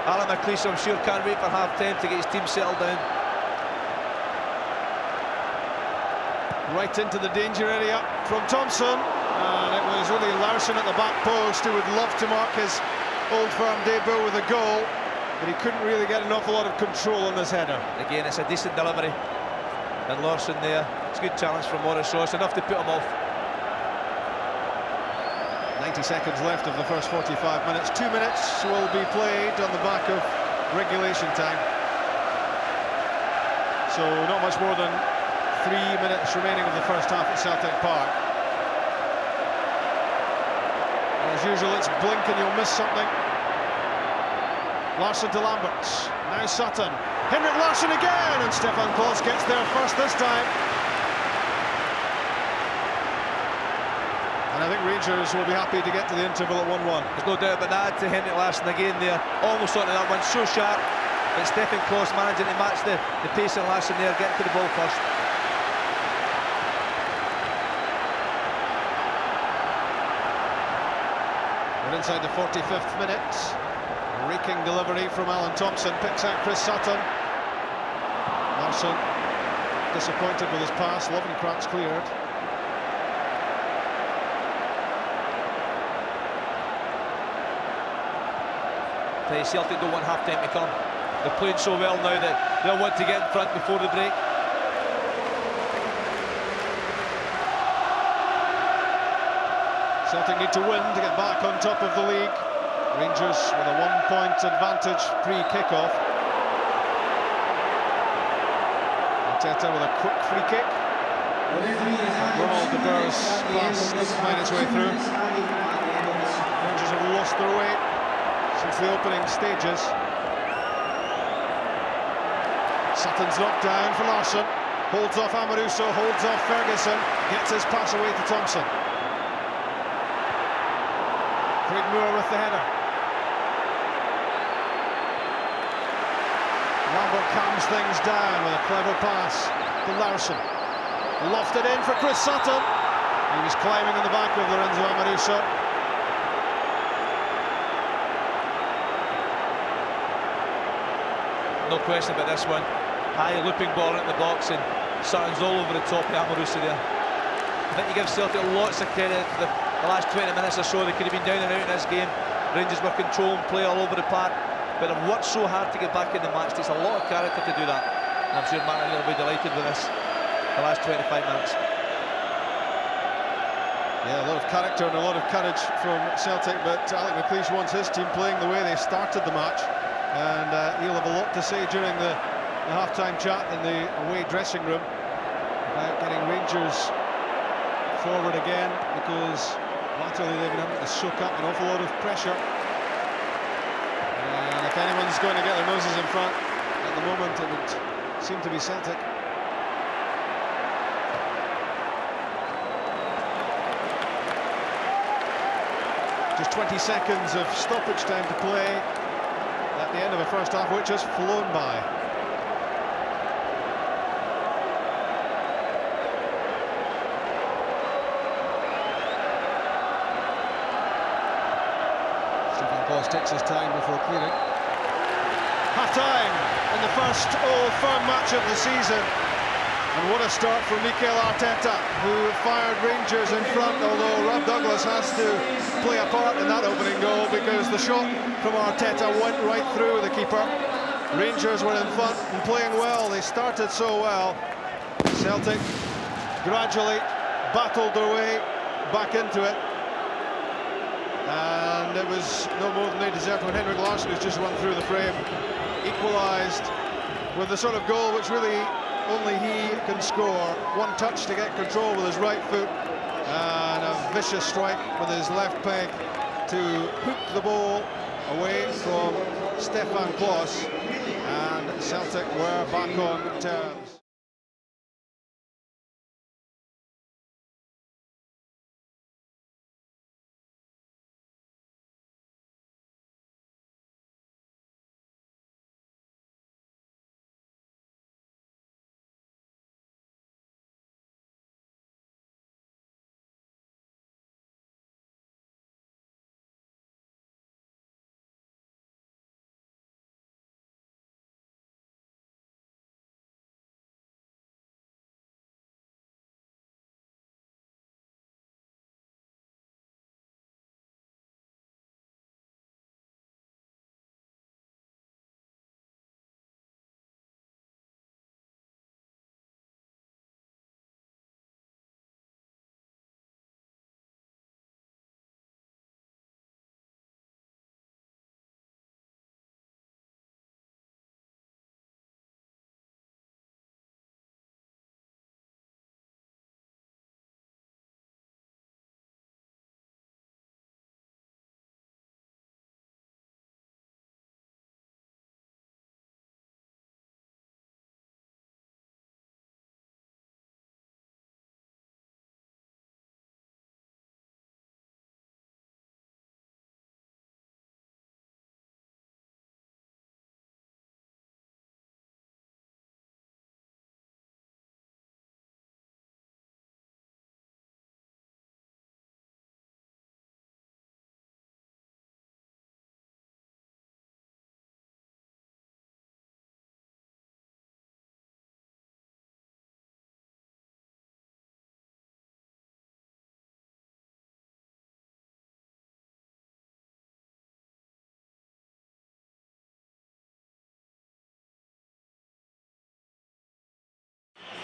Alan McLeish, I'm sure, can't wait for half-time to get his team settled down. Right into the danger area from Thompson. And it was really Larsson at the back post who would love to mark his Old Firm debut with a goal. But he couldn't really get an awful lot of control on this header. Again, it's a decent delivery. And Larsson there. It's a good challenge from Morris Ross, enough to put him off. 90 seconds left of the first 45 minutes. 2 minutes will be played on the back of regulation time. So not much more than 3 minutes remaining of the first half at Celtic Park. As usual, it's blink and you'll miss something. Larsson to Lamberts, now Sutton. Henrik Larsson again, and Stefan Klos gets there first this time. And I think Rangers will be happy to get to the interval at 1-1. There's no doubt about that. To Henrik Larsson again there, almost onto that one, so sharp. But Stefan Klos managing to match the pace of Larsson there, getting to the ball first. We're inside the 45th minute. Raking delivery from Alan Thompson, picks out Chris Sutton. Larsson disappointed with his pass, Lovenkrands cleared. Celtic don't want half-time to come. They're playing so well now that they'll want to get in front before the break. Celtic need to win to get back on top of the league. Rangers with a 1-point advantage pre-kickoff. Arteta with a quick free kick. Ronald de Boer's pass doesn't find its way through. Rangers have lost their way since the opening stages. Sutton's knocked down for Larsson. Holds off Amoruso, holds off Ferguson. Gets his pass away to Thompson. Craig Moore with the header. Lambert calms things down with a clever pass to Larsson. Lofted in for Chris Sutton. He was climbing on the back of Lorenzo Amoruso. No question about this one. High looping ball into the box, and Sutton's all over the top of Amoruso there. I think you give Celtic lots of credit for the last 20 minutes or so. They could have been down and out in this game. Rangers were controlling play all over the park, but they've worked so hard to get back in the match. It takes a lot of character to do that, and I'm sure Martin will be delighted with this, the last 25 minutes. Yeah, a lot of character and a lot of courage from Celtic, but Alec McLeish wants his team playing the way they started the match, and he'll have a lot to say during the half-time chat in the away dressing room about getting Rangers forward again, because latterly they've been having to soak up an awful lot of pressure. And if anyone's going to get their noses in front at the moment, it would seem to be Celtic. Just 20 seconds of stoppage time to play at the end of the first half, which has flown by. Stefan Klos takes his time before clearing. Half-time in the first Old Firm match of the season. And what a start from Mikel Arteta, who fired Rangers in front, although Rob Douglas has to play a part in that opening goal because the shot from Arteta went right through the keeper. Rangers were in front and playing well. They started so well. Celtic gradually battled their way back into it. And it was no more than they deserved when Henrik Larsson, who's just run through the frame, equalised with the sort of goal which really only he can score. One touch to get control with his right foot, and a vicious strike with his left peg to hook the ball away from Stefan Klos, and Celtic were back on terms.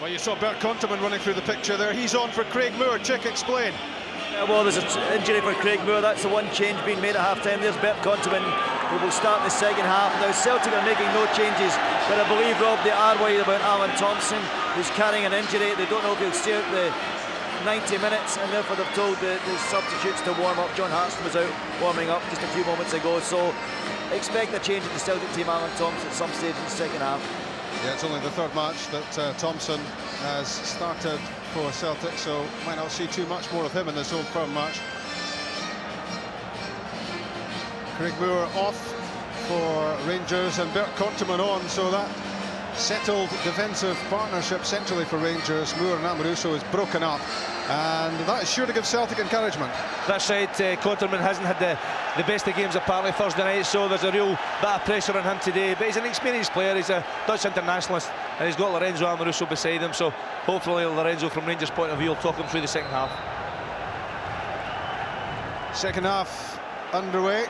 Well, you saw Bert Konteman running through the picture there. He's on for Craig Moore. Chick, explain. Well, there's an injury for Craig Moore. That's the one change being made at half-time. There's Bert Konteman, who will start the second half. Now, Celtic are making no changes, but I believe, Rob, they are worried about Alan Thompson, who's carrying an injury. They don't know if he'll stay out the 90 minutes, and therefore they've told the substitutes to warm up. John Hartson was out warming up just a few moments ago, so expect a change in the Celtic team, Alan Thompson, at some stage in the second half. Yeah, it's only the third match that Thompson has started for Celtic, so might not see too much more of him in this Old Firm match. Craig Moore off for Rangers and Bert Konteman on, so that settled defensive partnership centrally for Rangers. Moore and Amoruso is broken up, and that is sure to give Celtic encouragement. That's right, Konteman hasn't had the best of games apparently Thursday night, so there's a real bit of pressure on him today, but he's an experienced player, he's a Dutch internationalist, and he's got Lorenzo Amoruso beside him, so hopefully Lorenzo, from Rangers' point of view, will talk him through the second half. Second half underway.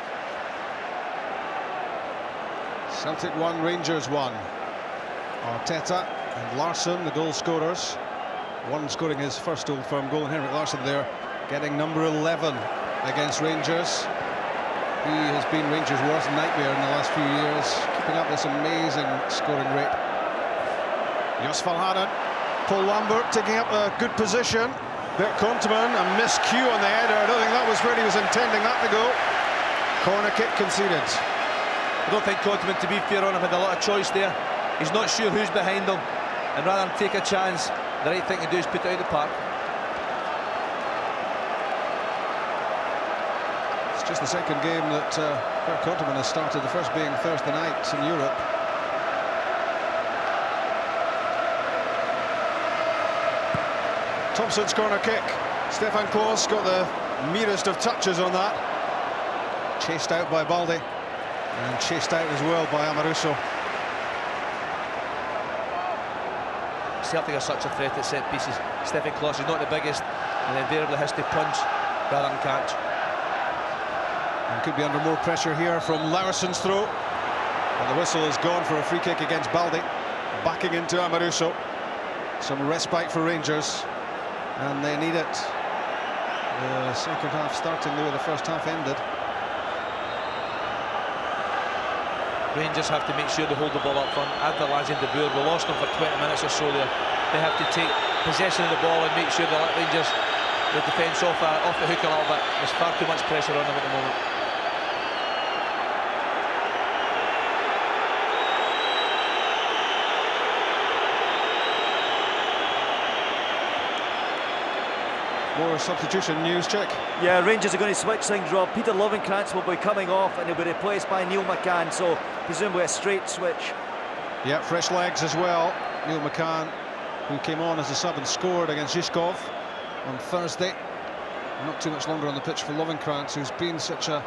Celtic 1, Rangers 1. Arteta and Larsson, the goal scorers. One scoring his first Old Firm goal, and Henrik Larsson there getting number 11 against Rangers. He has been Rangers' worst nightmare in the last few years, keeping up this amazing scoring rate. Jos Valhanen, Paul Lambert taking up a good position. Bert Konteman, a missed cue on the header. I don't think that was where he was intending that to go. Corner kick conceded. I don't think Konteman, to be fair on him, had a lot of choice there. He's not sure who's behind him, and rather than take a chance, the right thing to do is put it out of the park. It's just the second game that Bert Konteman has started, the first being Thursday night in Europe. Thompson's corner kick. Stefan Klos got the merest of touches on that. Chased out by Baldi, and chased out as well by Amoruso. Celtic are such a threat at set pieces. Stefan Klos is not the biggest, and invariably has to punch rather than catch. And could be under more pressure here from Larsson's throw. And the whistle is gone for a free kick against Baldi. Backing into Amoruso. Some respite for Rangers, and they need it. The second half starting the way the first half ended. Rangers have to make sure they hold the ball up front. Add the lads into Boer. We lost them for 20 minutes or so there. They have to take possession of the ball and make sure they let Rangers, the defence, off the hook a little bit. There's far too much pressure on them at the moment. More substitution news, Chick. Yeah, Rangers are going to switch things, Rob. Peter Lovenkrands will be coming off, and he'll be replaced by Neil McCann, so presumably a straight switch. Yeah, fresh legs as well. Neil McCann, who came on as a sub and scored against Žižkov on Thursday. Not too much longer on the pitch for Lovenkrands, who's been such an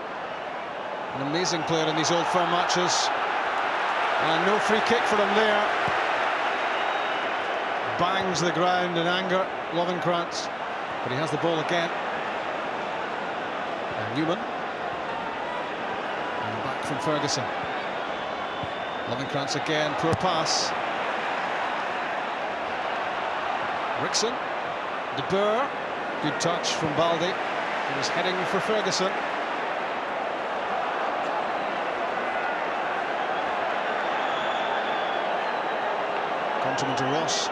amazing player in these Old Firm matches. And no free kick for him there. Bangs the ground in anger, Lovenkrands. But he has the ball again. And Newman. And back from Ferguson. Lovenkrands again, poor pass. Rickson. De Boer. Good touch from Baldi. He was heading for Ferguson. Konteman to Ross.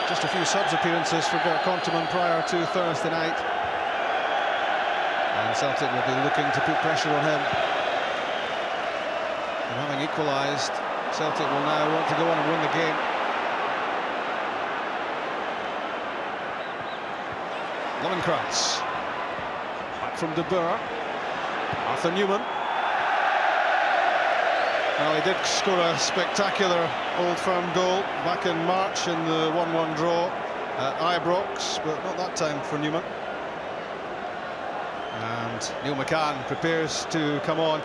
Just a few subs appearances for Bert Konteman prior to Thursday night. And Celtic will be looking to put pressure on him. And having equalised, Celtic will now want to go on and win the game. Lovenkrands. Back from De Boer. Arthur Newman. Well, he did score a spectacular Old Firm goal back in March in the 1-1 draw at Ibrox, but not that time for Newman. And Neil McCann prepares to come on.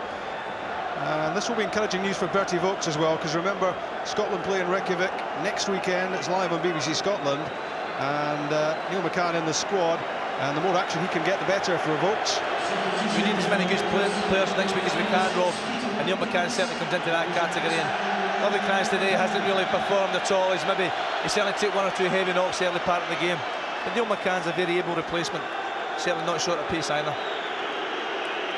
And this will be encouraging news for Bertie Vogts as well, because remember, Scotland play in Reykjavik next weekend. It's live on BBC Scotland, and Neil McCann in the squad, and the more action he can get, the better for Vogts. We need as many good players next week as we can, Rob. and Neil McCann certainly comes into that category. And Ladbrokes today hasn't really performed at all. He certainly took one or two heavy knocks early part of the game, but Neil McCann's a very able replacement, certainly not short of pace either.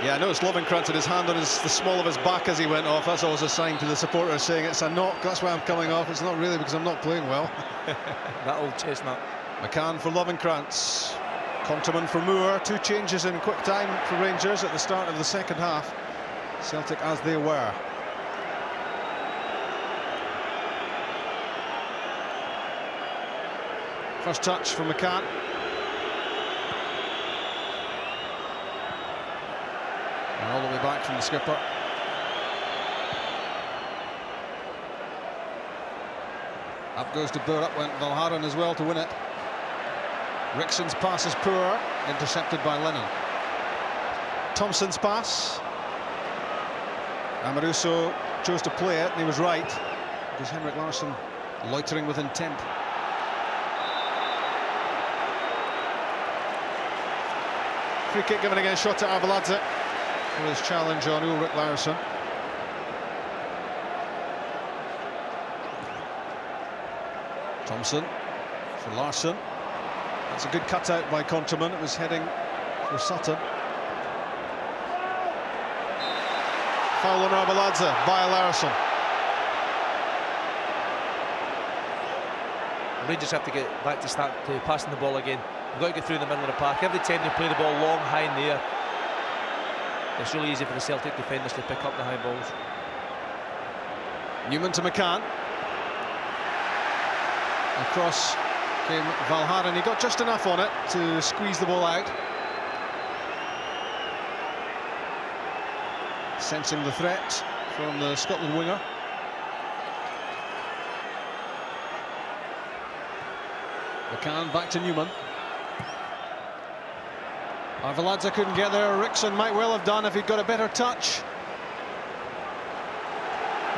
Yeah, I noticed Lovenkrands had his hand on the small of his back as he went off. That's always a sign to the supporters saying it's a knock, that's why I'm coming off. It's not really because I'm not playing well. That old chestnut. McCann for Lovenkrands, Conterman for Moore. Two changes in quick time for Rangers at the start of the second half. Celtic as they were. First touch from McCann. And all the way back from the skipper. Up goes to Boer, up went Valgaeren as well to win it. Rixon's pass is poor, intercepted by Lennon. Thompson's pass. Amoruso chose to play it, and he was right, because Henrik Larsson loitering with intent. Free kick given again, shot to Arveladze for his challenge on Ulrik Larsson. Thompson for Larsson. That's a good cutout by Conterman. It was heading for Sutton. Foul on Arveladze by Larsson. Rangers have to get back to start to passing the ball again. They've got to get through the middle of the park. Every time they play the ball long, high in the air, it's really easy for the Celtic defenders to pick up the high balls. Newman to McCann. Across came Valgaeren. He got just enough on it to squeeze the ball out. Sensing the threat from the Scotland winger. McCann back to Newman. Arveladze couldn't get there. Rixon might well have done if he'd got a better touch.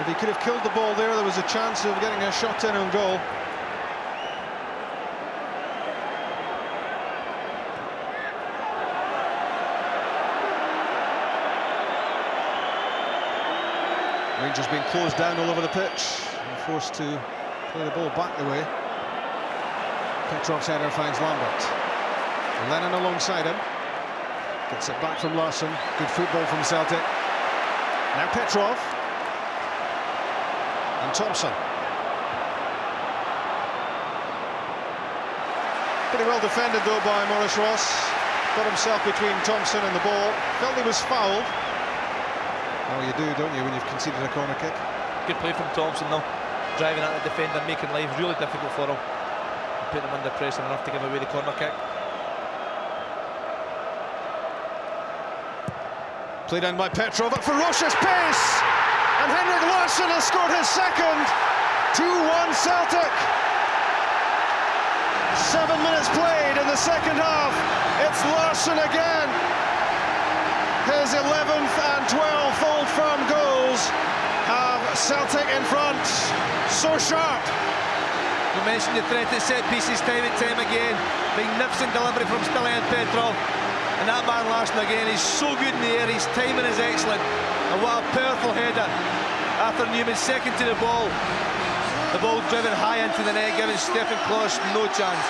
If he could have killed the ball there, there was a chance of getting a shot in on goal. Rangers being closed down all over the pitch and forced to play the ball back the way. Petrov's header finds Lambert. Lennon alongside him. Gets it back from Larsson. Good football from Celtic. Now Petrov. And Thompson. Pretty well defended though by Maurice Ross. Got himself between Thompson and the ball. Felt he was fouled. Oh, you do, don't you, when you've conceded a corner kick? Good play from Thompson though. Driving at the defender, making life really difficult for him. Putting him under pressure enough to give away the corner kick. Played down by Petrov at ferocious pace, and Henrik Larsson has scored his second. 2-1 Celtic. 7 minutes played in the second half. It's Larsson again. His 11th and 12th Old Firm goals have Celtic in front. So sharp. You mentioned the threat at set pieces time and time again. Magnificent delivery from Stilian Petrov. And that man Larsson again, he's so good in the air, his timing is excellent. And what a powerful header. After Newman's second to the ball driven high into the net, giving Stefan Klos no chance.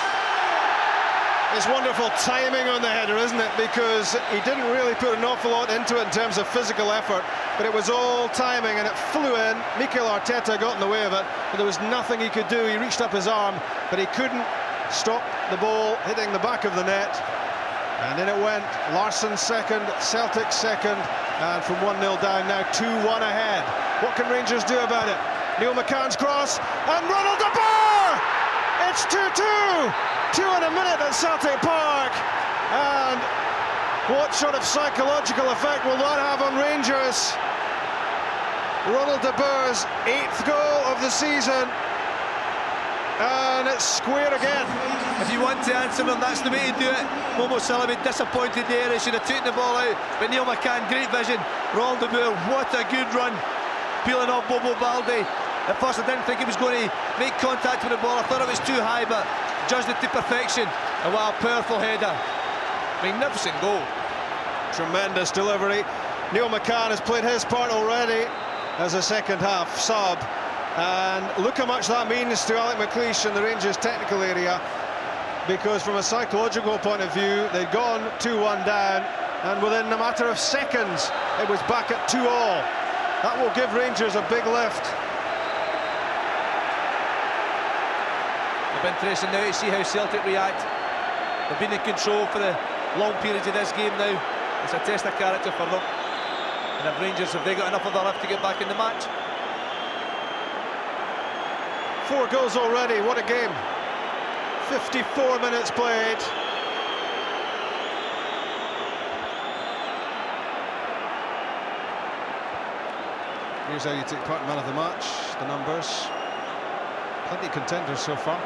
It's wonderful timing on the header, isn't it? Because he didn't really put an awful lot into it in terms of physical effort, but it was all timing and it flew in. Mikel Arteta got in the way of it, but there was nothing he could do. He reached up his arm, but he couldn't stop the ball hitting the back of the net. And in it went. Larsson second, Celtic second, and from 1-0 down now 2-1 ahead. What can Rangers do about it? Neil McCann's cross, and Ronald de Boer! It's 2-2! 2 in a minute at Celtic Park. And what sort of psychological effect will that have on Rangers? Ronald de Boer's 8th goal of the season. And it's square again. If you want to answer them, that's the way to do it. Momo Salah be disappointed there. He should have taken the ball out. But Neil McCann, great vision. Ronald de Boer, what a good run. Peeling off Bobo Baldi. At first I didn't think he was going to make contact with the ball. I thought it was too high, but judged it to perfection. And what a powerful header. Magnificent goal. Tremendous delivery. Neil McCann has played his part already as a second-half sub, and look how much that means to Alec McLeish in the Rangers technical area, because from a psychological point of view, they'd gone 2-1 down, and within a matter of seconds it was back at 2-2. That will give Rangers a big lift. It'll be interesting now to see how Celtic react. They've been in control for the long periods of this game now. It's a test of character for them. And if Rangers, have they got enough of their lift to get back in the match? 4 goals already, what a game. 54 minutes played. Here's how you take part in man of the match, the numbers. Plenty of contenders so far.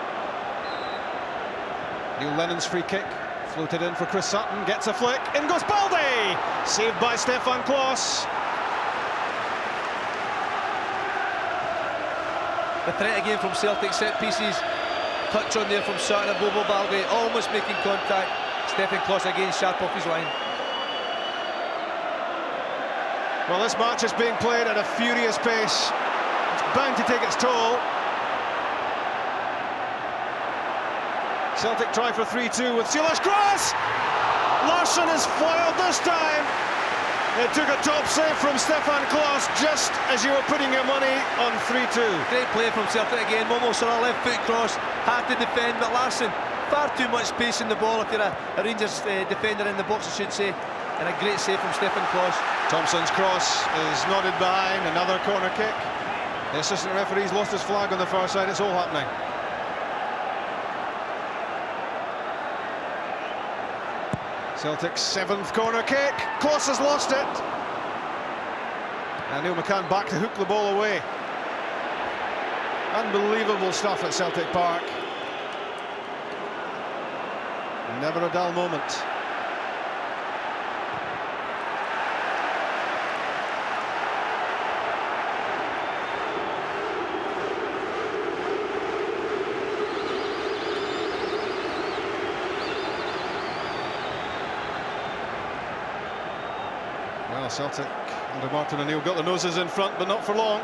Neil Lennon's free kick, floated in for Chris Sutton, gets a flick, in goes Baldy! Saved by Stefan Klos. The threat again from Celtic set pieces. Touch on there from Sutton and Bobo Baldy, almost making contact. Stefan Klos again sharp off his line. Well, this match is being played at a furious pace. It's bound to take its toll. Celtic try for 3-2 with Silas cross! Larsson is foiled this time. It took a top save from Stefan Klos just as you were putting your money on 3-2. Great play from Celtic again. Momo saw a left foot cross, had to defend, but Larsson, far too much space in the ball if you're a Rangers defender in the box, I should say. And a great save from Stefan Klos. Thompson's cross is nodded behind, another corner kick. The assistant referee's lost his flag on the far side, it's all happening. Celtic's 7th corner kick, Klos has lost it. And Neil McCann back to hook the ball away. Unbelievable stuff at Celtic Park. Never a dull moment. Well, Celtic under Martin O'Neill got the noses in front, but not for long,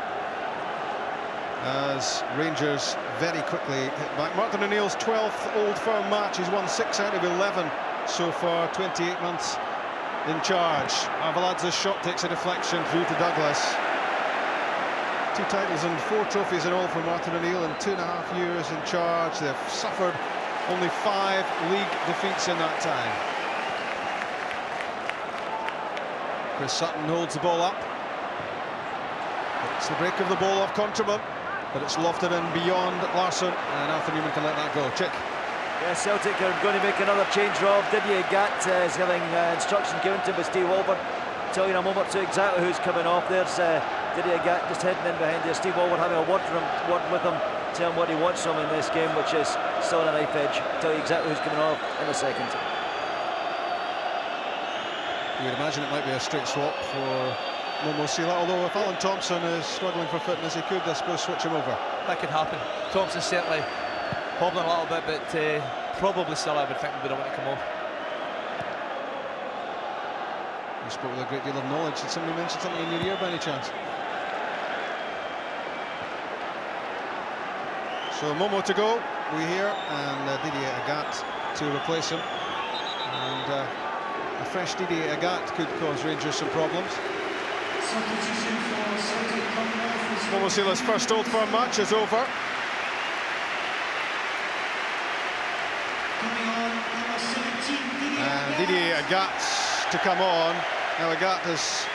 as Rangers very quickly hit back. Martin O'Neill's 12th Old Firm match. He's won 6 out of 11 so far, 28 months in charge. Arveladze's shot takes a deflection through to Douglas. 2 titles and 4 trophies in all for Martin O'Neill in 2.5 years in charge. They've suffered only 5 league defeats in that time. Chris Sutton holds the ball up. It's the break of the ball off Contraband, but it's lofted in beyond Larsson, and Arthur Newman can let that go. Chick. Yeah, Celtic are going to make another change, Rob. Didier Gat is giving instruction given to him by Steve Walford. Tell you in a moment to exactly who's coming off. There's Didier Gat just heading in behind there. Steve Walford having a word with him, tell him what he wants from him in this game, which is still on a knife edge. Tell you exactly who's coming off in a second. You would imagine it might be a straight swap for Momo Sila, although if Alan Thompson is struggling for fitness, he could, I suppose, switch him over. That could happen. Thompson certainly hobbling a little bit, but probably Sila, I would think, would want to come off. You spoke with a great deal of knowledge. Did somebody mention something in your ear by any chance? So Momo to go, we hear, and Didier Agat to replace him. And a fresh Didier Agat could cause Rangers some problems. Momo Sila's first Old Firm match is over. And Didier Agat to come on. Now Agat has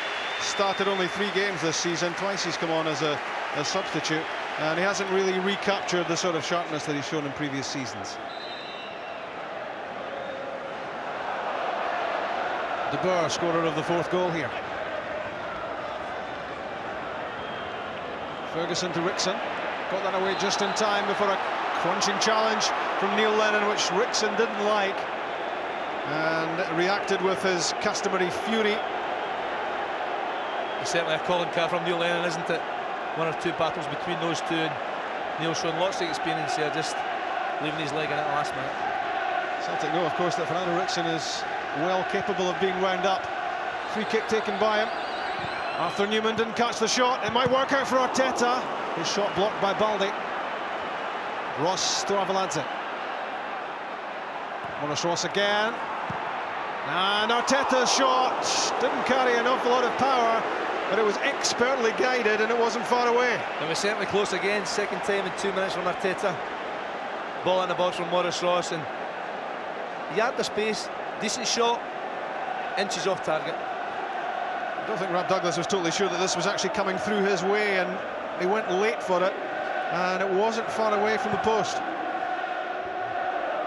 started only 3 games this season. Twice he's come on as a substitute, and he hasn't really recaptured the sort of sharpness that he's shown in previous seasons. De Boer, scorer of the 4th goal here. Ferguson to Rickson. Got that away just in time before a crunching challenge from Neil Lennon, which Rickson didn't like, and reacted with his customary fury. It's certainly a calling card from Neil Lennon, isn't it? 1 or 2 battles between those two, and Neil showing lots of experience here, just leaving his leg in at the last minute. Celtic know, of course, that Fernando Rickson is well capable of being wound up. Free kick taken by him. Arthur Newman didn't catch the shot. It might work out for Arteta. His shot blocked by Baldi. Ross to Arveladze. Ross again. And Arteta's shot didn't carry an awful lot of power, but it was expertly guided and it wasn't far away. It was certainly close again. Second time in 2 minutes from Arteta. Ball in the box from Ross, and he had the space. Decent shot. Inches off target. I don't think Rob Douglas was totally sure that this was actually coming through his way, and he went late for it, and it wasn't far away from the post.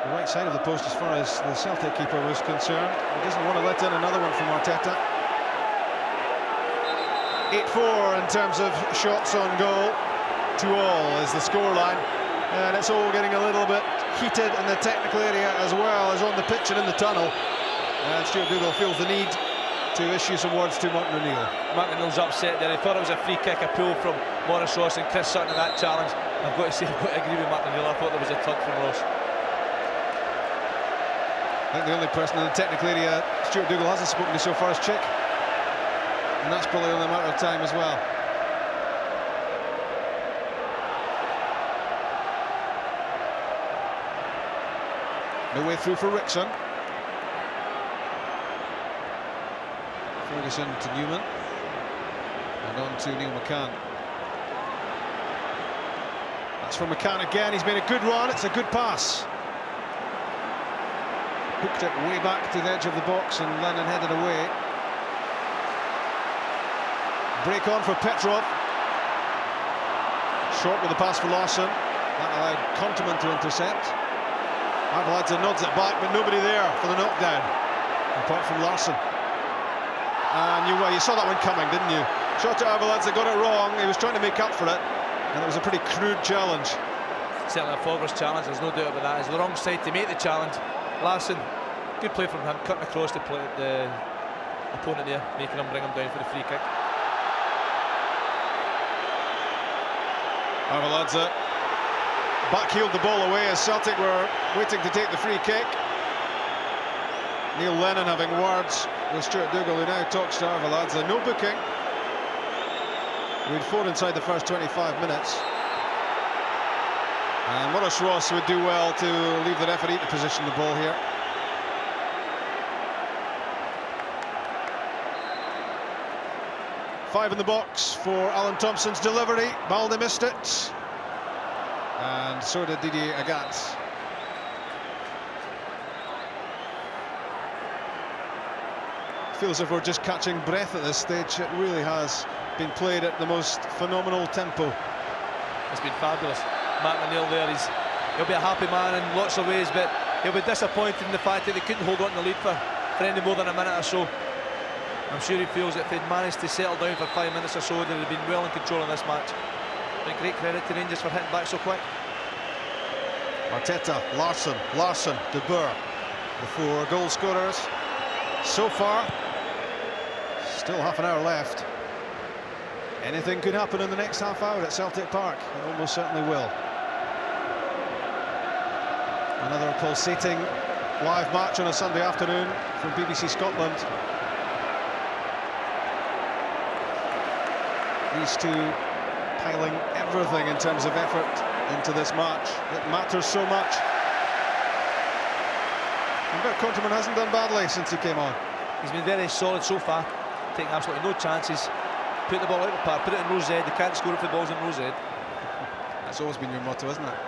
The right side of the post as far as the Celtic keeper was concerned. He doesn't want to let in another one from Arteta. 8-4 in terms of shots on goal. 2-2 is the scoreline, and it's all getting a little bit heated in the technical area as well as on the pitch and in the tunnel. And Stuart Dougal feels the need to issue some words to Martin O'Neill. Martin O'Neill's upset there. He thought it was a free kick, a pull from Ross and Chris Sutton in that challenge. I've got to say, I've got to agree with Martin O'Neill. I thought there was a tug from Ross. I think the only person in the technical area Stuart Dougal hasn't spoken to so far is Chick, and that's probably only a matter of time as well. No way through for Rickson. Ferguson to Newman, and on to Neil McCann. That's from McCann again. He's made a good run. It's a good pass. Hooked it way back to the edge of the box, and Lennon headed away. Break on for Petrov. Short with the pass for Larsson. That allowed Konteman to intercept. Arveladze nods it back, but nobody there for the knockdown, apart from Larsson. And you saw that one coming, didn't you? Shot to Arveladze, got it wrong. He was trying to make up for it, and it was a pretty crude challenge. Certainly a Fogler's challenge, there's no doubt about that. It's the wrong side to make the challenge. Larsson, good play from him, cutting across the opponent there, making him bring him down for the free kick. Arveladze backheeled the ball away as Celtic were waiting to take the free kick. Neil Lennon having words with Stuart Dougal, who now talks to Arveladze. No booking. We'd 4 inside the first 25 minutes. And Ross would do well to leave the referee to position the ball here. Five in the box for Alan Thompson's delivery. Baldi missed it. And so did Didier Agat. Feels as if we're just catching breath at this stage. It really has been played at the most phenomenal tempo. It's been fabulous. Martin O'Neill there, he'll be a happy man in lots of ways, but he'll be disappointed in the fact that they couldn't hold on to the lead for any more than a minute or so. I'm sure he feels that if they'd managed to settle down for 5 minutes or so, they'd have been well in control in this match. But great credit to Rangers for hitting back so quick. Arteta, Larsson, De Boer, the 4 goal scorers so far. Still half an hour left. Anything could happen in the next half hour at Celtic Park. It almost certainly will. Another pulsating live match on a Sunday afternoon from BBC Scotland. These two piling everything in terms of effort into this match. It matters so much. I bet Konteman hasn't done badly since he came on. He's been very solid so far, taking absolutely no chances. Put the ball out of the park, put it in row Z. They can't score if the ball's in row Z. That's always been your motto, isn't it?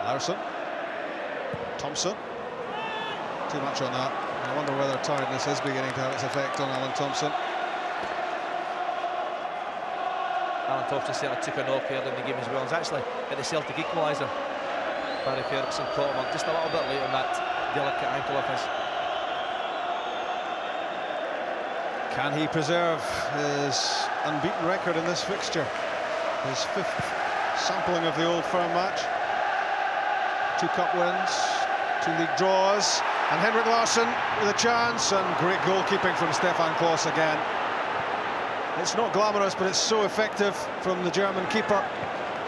Larsson, Thompson. Too much on that. I wonder whether tiredness is beginning to have its effect on Alan Thompson. Alan Thompson certainly took a knock earlier in the game as well. He's actually at the Celtic equaliser. Barry Ferguson caught him up just a little bit late on that delicate ankle of his. Can he preserve his unbeaten record in this fixture? His 5th sampling of the Old Firm match. 2 cup wins, 2 league draws, and Henrik Larsson with a chance, and great goalkeeping from Stefan Klos again. It's not glamorous, but it's so effective from the German keeper.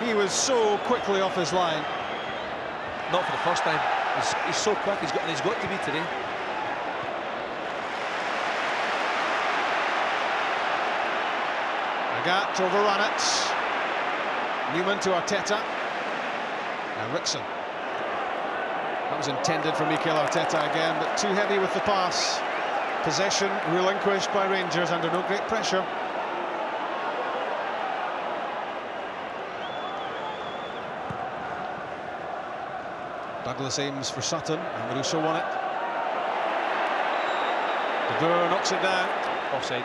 He was so quickly off his line. Not for the first time He's so quick, he's got to be today. Agat overrun it. Newman to Arteta. Now Rickson. That was intended for Mikel Arteta again, but too heavy with the pass. Possession relinquished by Rangers under no great pressure. Douglas aims for Sutton, and Maruso won it. De Boer knocks it down. Offside.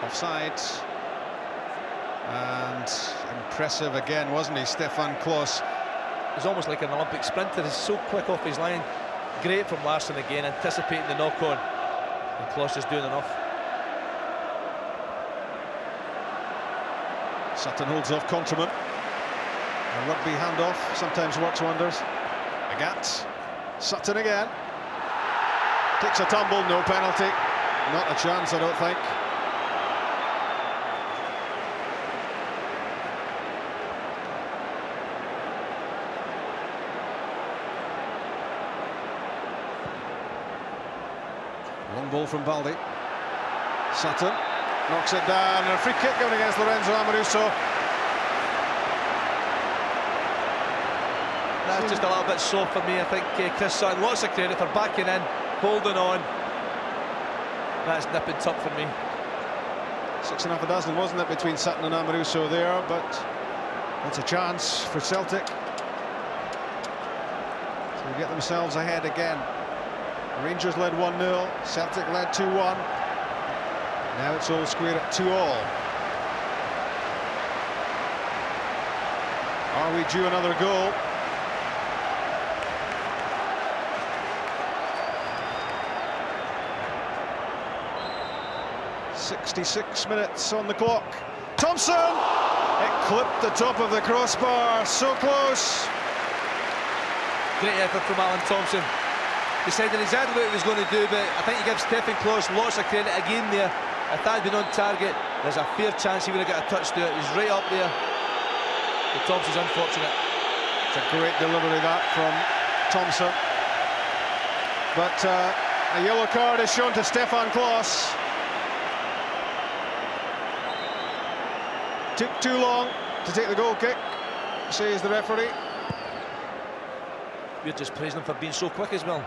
Offside. And impressive again, wasn't he, Stefan Klos? He's almost like an Olympic sprinter. He's so quick off his line. Great from Larsson again, anticipating the knock-on. And Klos is doing enough. Sutton holds off Contraman. A rugby handoff sometimes works wonders. Agat. Sutton again. Takes a tumble, no penalty. Not a chance, I don't think. Long ball from Baldi. Sutton knocks it down, and a free kick going against Lorenzo Amoruso. That's just a little bit soft for me. I think Chris Sutton, lots of credit for backing in, holding on. That's nip and tuck for me. 6.5 dozen, wasn't it, between Sutton and Amoruso there, but that's a chance for Celtic to get themselves ahead again. Rangers led 1-0, Celtic led 2-1. Now it's all square at 2-all. Are we due another goal? .66 minutes on the clock. Thompson! It clipped the top of the crossbar, so close. Great effort from Alan Thompson. Decided exactly what he was going to do, but I think he gives Stefan Klos lots of credit again there. If that had been on target, there's a fair chance he would have got a touch to it. He's right up there. But Thompson's unfortunate. It's a great delivery, that, from Thompson. But a yellow card is shown to Stefan Klos. Took too long to take the goal kick, says the referee. We're just praising him for being so quick as well.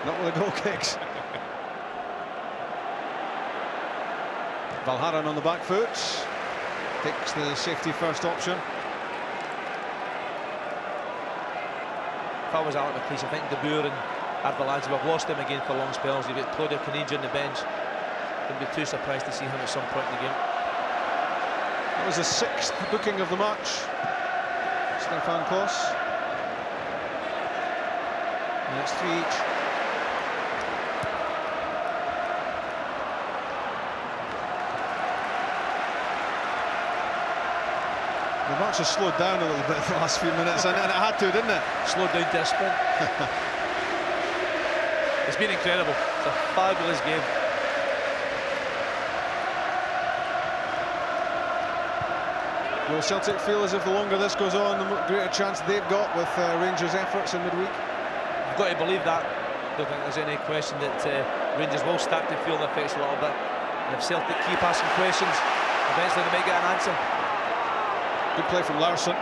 Not with the goal kicks. Valharan on the back foot. Takes the safety first option. If I was Alec McLeish, I think De Boer and Arveladze have lost him again for long spells. You've got Claudio Caniggia on the bench. Wouldn't be too surprised to see him at some point in the game. That was the 6th booking of the match. Stefan Klos. And it's 3 each. The match has slowed down a little bit the last few minutes, and it had to, didn't it? Slowed down to a sprint. It's been incredible. It's a fabulous game. Will Celtic feel as if the longer this goes on, the greater chance they've got with Rangers' efforts in midweek? You've got to believe that. I don't think there's any question that Rangers will start to feel the effects a little bit. And if Celtic keep asking questions, eventually they might get an answer. Good play from Larsson.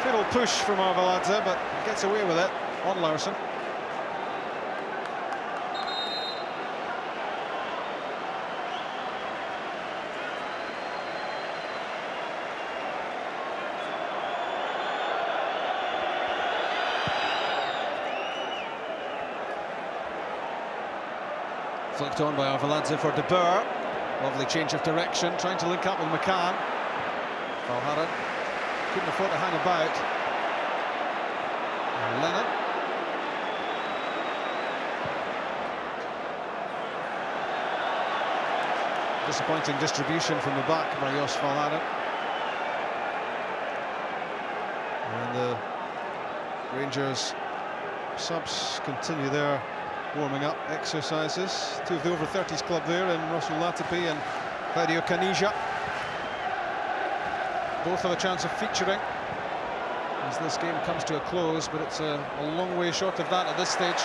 Fatal push from Arveladze, but gets away with it on Larsson. Flicked on by Arveladze for De Boer. Lovely change of direction, trying to link up with McCann. Valharan couldn't afford to hang about. And Lennon. Disappointing distribution from the back by Jos Valharan. And the Rangers subs continue their warming up exercises. Two of the over-30s club there in Russell Latipi and Claudio Caniggia. Both have a chance of featuring. as this game comes to a close, but it's a long way short of that at this stage.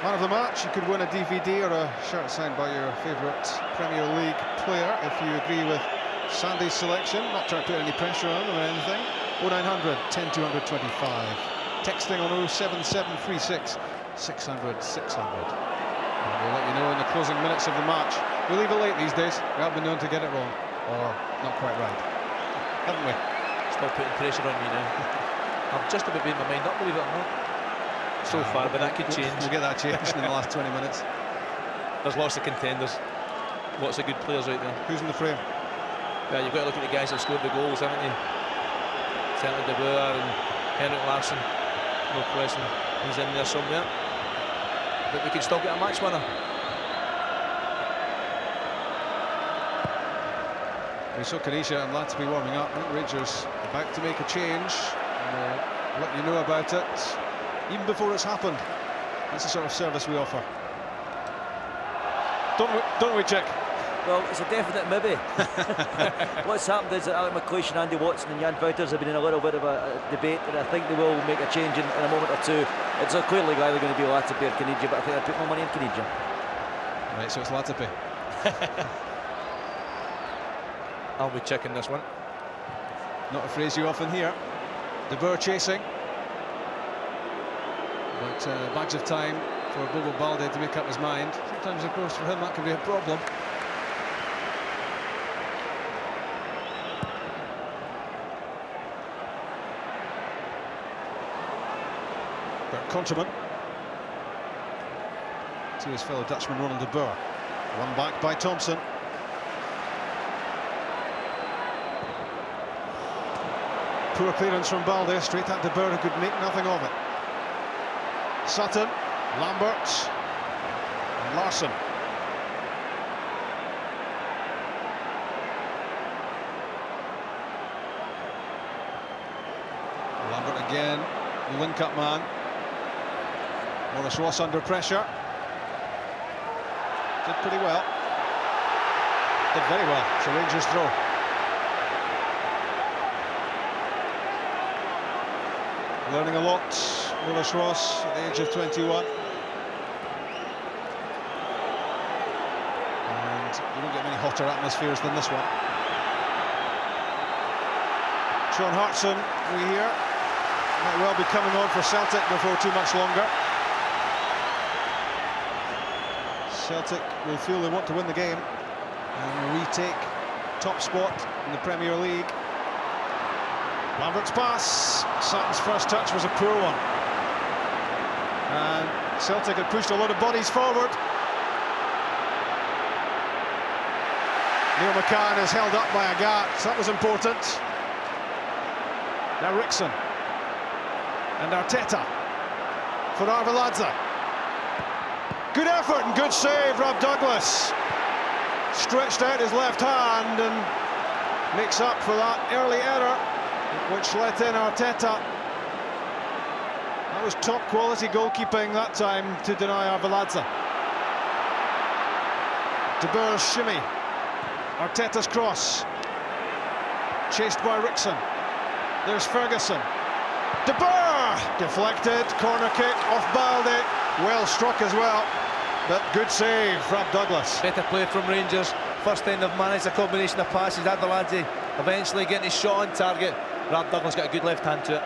Man of the match, you could win a DVD or a shirt signed by your favourite Premier League player if you agree with Sandy's selection. Not trying to put any pressure on them or anything. 0900 10 225. Texting on 07736 600 600. And we'll let you know in the closing minutes of the match. We leave it late these days. We have been known to get it wrong, or not quite right, haven't we? Stop putting pressure on me now. I've just about made my mind up, believe it or not. So far, but that could change. We'll get that changed in the last 20 minutes. There's lots of contenders, lots of good players out there. Who's in the frame? Yeah, you've got to look at the guys that scored the goals, haven't you? Certainly Boer and Henrik Larsson. No question, he's in there somewhere. But we could still get a match winner. We saw Kanisha and Ladbrokes warming up. I think Rangers about to make a change. And we'll let you know about it even before it's happened. That's the sort of service we offer. Don't we, Chick? Well, it's a definite maybe. What's happened is that Alec McLeish and Andy Watson and Jan Wouters have been in a little bit of a debate, and I think they will make a change in a moment or two. It's clearly either going to be Ladbrokes or Caniggia, but I think I'd put more money in Caniggia. Right, so it's Ladbrokes. I'll be checking this one. Not a phrase you often hear. De Boer chasing. But bags of time for Bobo Balde to make up his mind. Sometimes, of course, for him that can be a problem. Conterman to his fellow Dutchman Ronald de Boer. One back by Thompson. Poor clearance from Balde, straight at de Boer, who could make nothing of it. Sutton, Lambert, and Larsson. Lambert again, the link-up man. Maurice Ross under pressure. Did pretty well. Did very well. It's a Rangers throw. Learning a lot, Maurice Ross at the age of 21. And you don't get many hotter atmospheres than this one. Sean Hartson, we hear, might well be coming on for Celtic before too much longer. Celtic will feel they want to win the game and retake top spot in the Premier League. Lambert's pass, Sutton's first touch was a poor one. And Celtic had pushed a lot of bodies forward. Neil McCann is held up by a Agat, so that was important. Now Rickson and Arteta for Arveladze. Good effort and good save, Rob Douglas. Stretched out his left hand and makes up for that early error, which let in Arteta. That was top quality goalkeeping that time to deny Arveladze. De Boer's shimmy. Arteta's cross. Chased by Rickson. There's Ferguson. De Boer! Deflected, corner kick off Balde. Well struck as well. But good save from Douglas. Better play from Rangers. First time they've managed a combination of passes. Arveladze eventually getting his shot on target. Rob Douglas got a good left hand to it.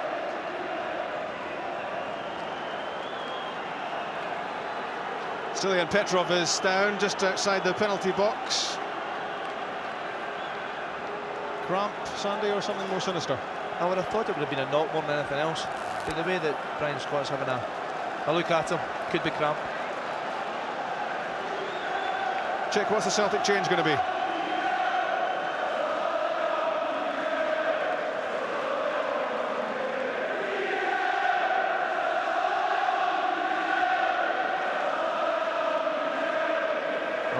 Stilian Petrov is down just outside the penalty box. Cramp, Sandy, or something more sinister? I would have thought it would have been a knock more than anything else. But the way that Brian Scott's having a look at him, could be cramp. Check, what's the Celtic change going to be?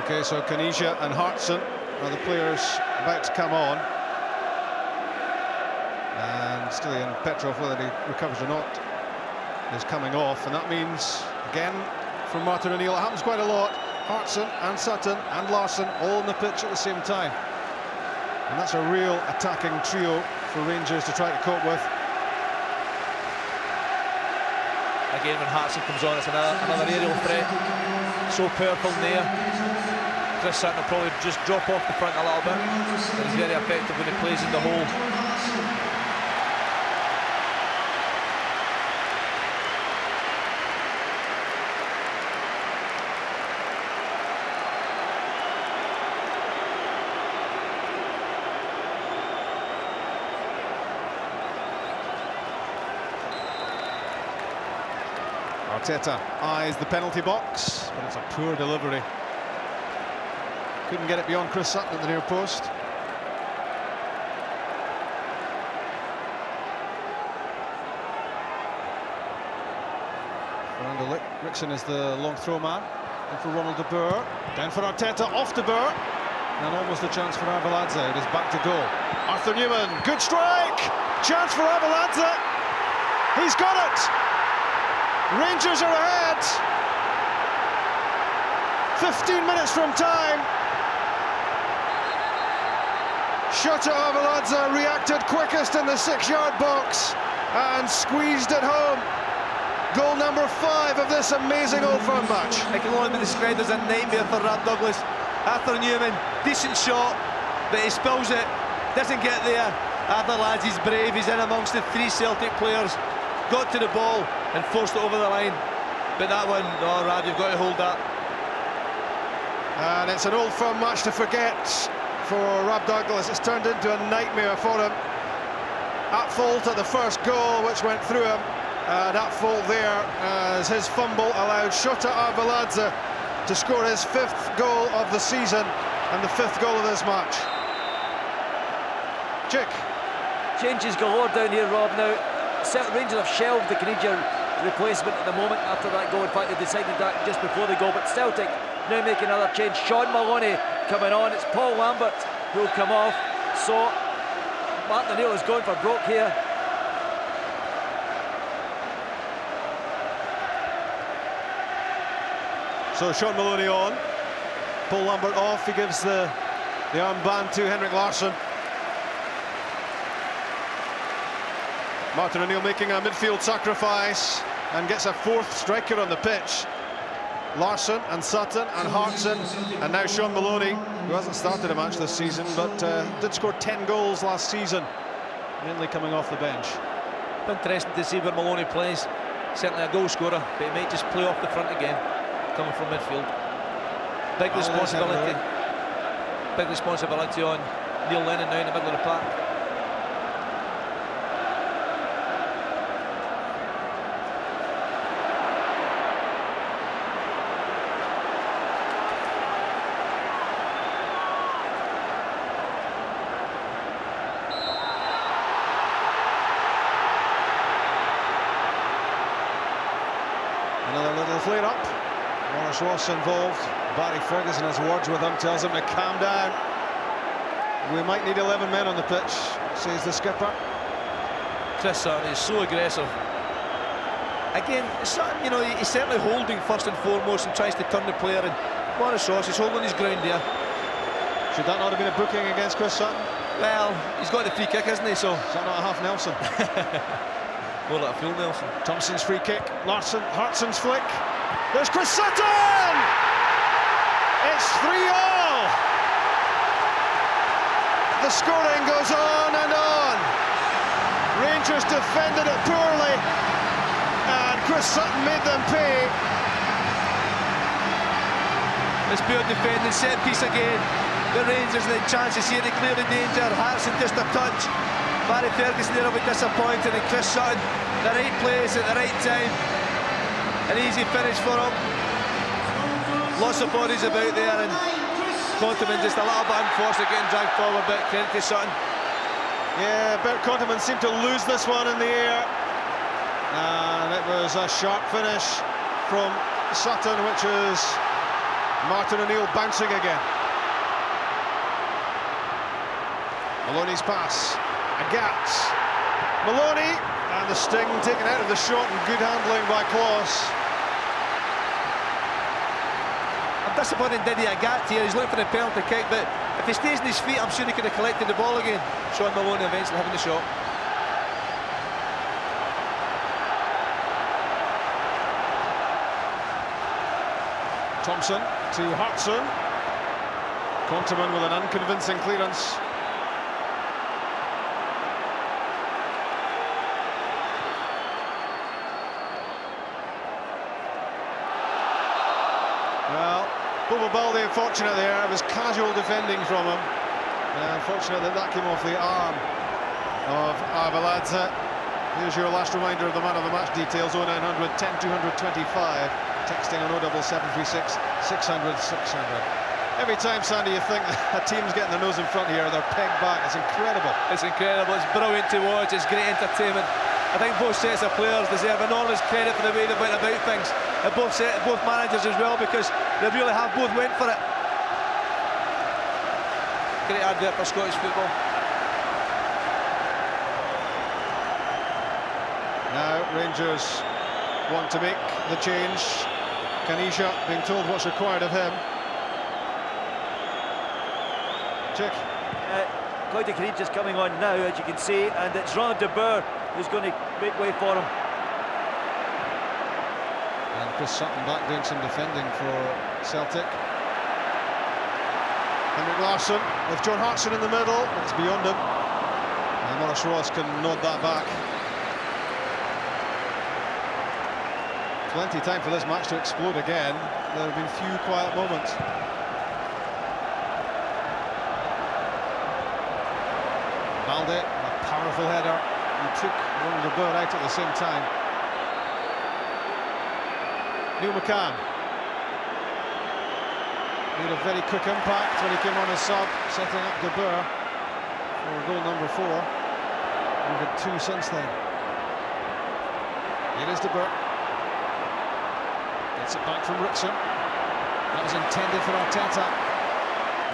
Okay, so Caniggia and Hartson are the players about to come on. And Stilian Petrov, whether he recovers or not, is coming off. And that means, again, from Martin O'Neill, it happens quite a lot. Hartson and Sutton and Larsson all on the pitch at the same time. And that's a real attacking trio for Rangers to try to cope with. Again, when Hartson comes on, it's another aerial threat. So powerful in there. Chris Sutton will probably just drop off the front a little bit, but he's very effective when he plays in the hole. Arteta eyes the penalty box, but it's a poor delivery. Couldn't get it beyond Chris Sutton at the near post. Fernando Rickson is the long throw man. In for Ronald de Boer. Down for Arteta, off de Boer. And almost a chance for Arveladze. It is back to goal. Arthur Newman, good strike! Chance for Arveladze. He's got it! Rangers are ahead. 15 minutes from time. Shota Arveladze reacted quickest in the 6-yard box and squeezed it home. Goal number 5 of this amazing Old Firm match. It can only be described as a nightmare for Rab Douglas. Arthur Newman, decent shot, but he spills it, doesn't get there. Arveladze is brave, he's in amongst the 3 Celtic players. Got to the ball and forced it over the line. But that one, oh Rab, you've got to hold that. And it's an Old Firm match to forget for Rab Douglas. It's turned into a nightmare for him. At fault at the first goal, which went through him. And at fault there, as his fumble allowed Shota Arveladze to score his 5th goal of the season and the 5th goal of this match. Chick. Changes galore down here, Rob. Now, Celtic Rangers have shelved the Canadian replacement at the moment after that goal. In fact, they decided that just before the goal. But Celtic now make another change. Sean Maloney coming on. It's Paul Lambert who will come off. So Martin O'Neill is going for broke here. So Sean Maloney on. Paul Lambert off. He gives the armband to Henrik Larsson. Martin O'Neill making a midfield sacrifice and gets a 4th striker on the pitch. Larsson and Sutton and Hartson and now Sean Maloney, who hasn't started a match this season but did score 10 goals last season, mainly coming off the bench. Interesting to see where Maloney plays. Certainly a goal scorer, but he might just play off the front again, coming from midfield. Big responsibility. Big responsibility on Neil Lennon now in the middle of the park. Another little flare-up. Morris Ross involved. Barry Ferguson has words with him, tells him to calm down. We might need 11 men on the pitch, says the skipper. Chris Sutton is so aggressive. Again, Sutton, you know, he's certainly holding first and foremost and tries to turn the player. And Morris Ross is holding his ground there. Should that not have been a booking against Chris Sutton? Well, he's got the free kick, hasn't he? So is that not a half Nelson? more like a full Nelson. Thompson's free kick. Larsson, Hartson's flick. There's Chris Sutton! It's 3-all. The scoring goes on and on. Rangers defended it poorly, and Chris Sutton made them pay. It's pure defending, set piece again. The Rangers the chances here, they clear the danger. Hartson just a touch. Barry Ferguson there will be disappointed, and Chris Sutton, the right place at the right time. An easy finish for him. Lots of bodies about there, and Conterman just a little bit unfortunate getting dragged forward, but credit to Sutton. Yeah, Bert Conterman seemed to lose this one in the air, and it was a sharp finish from Sutton, which is Martin O'Neill bouncing again. Maloney's pass, Agatz, Maloney, and the sting taken out of the shot, and good handling by Kloss. I I'm disappointed in Didier Agathe here. He's looking for the penalty kick, but if he stays on his feet, I'm sure he could have collected the ball again. Sean Maloney eventually having the shot. Thompson to Hartson. Konterman with an unconvincing clearance. Well, Boer fortunate there. It was casual defending from him. Unfortunate that came off the arm of Arveladze. Here's your last reminder of the man of the match details: 0900 10 225. Texting on 07736 600 600. Every time, Sandy, you think a team's getting their nose in front here, they're pegged back. It's incredible. It's incredible. It's brilliant to watch. It's great entertainment. I think both sets of players deserve enormous credit for the way they went about things. And both managers as well, because they really have both went for it. Great advert for Scottish football. Now Rangers want to make the change. Kanisha being told what's required of him. Check. Claudio Caniggia's coming on now, as you can see, and it's Ronald de Boer who's going to make way for him. And Chris Sutton back doing some defending for Celtic. Henrik Larsson with John Hartson in the middle. It's beyond him. And Maurice Ross can nod that back. Plenty of time for this match to explode again. There have been few quiet moments. Balde, a powerful header, and took Ronald de Boer out at the same time. Neil McCann made a very quick impact when he came on as sub, setting up de Boer for goal number 4. We've had 2 since then. Here is de Boer. Gets it back from Rickson. That was intended for Arteta.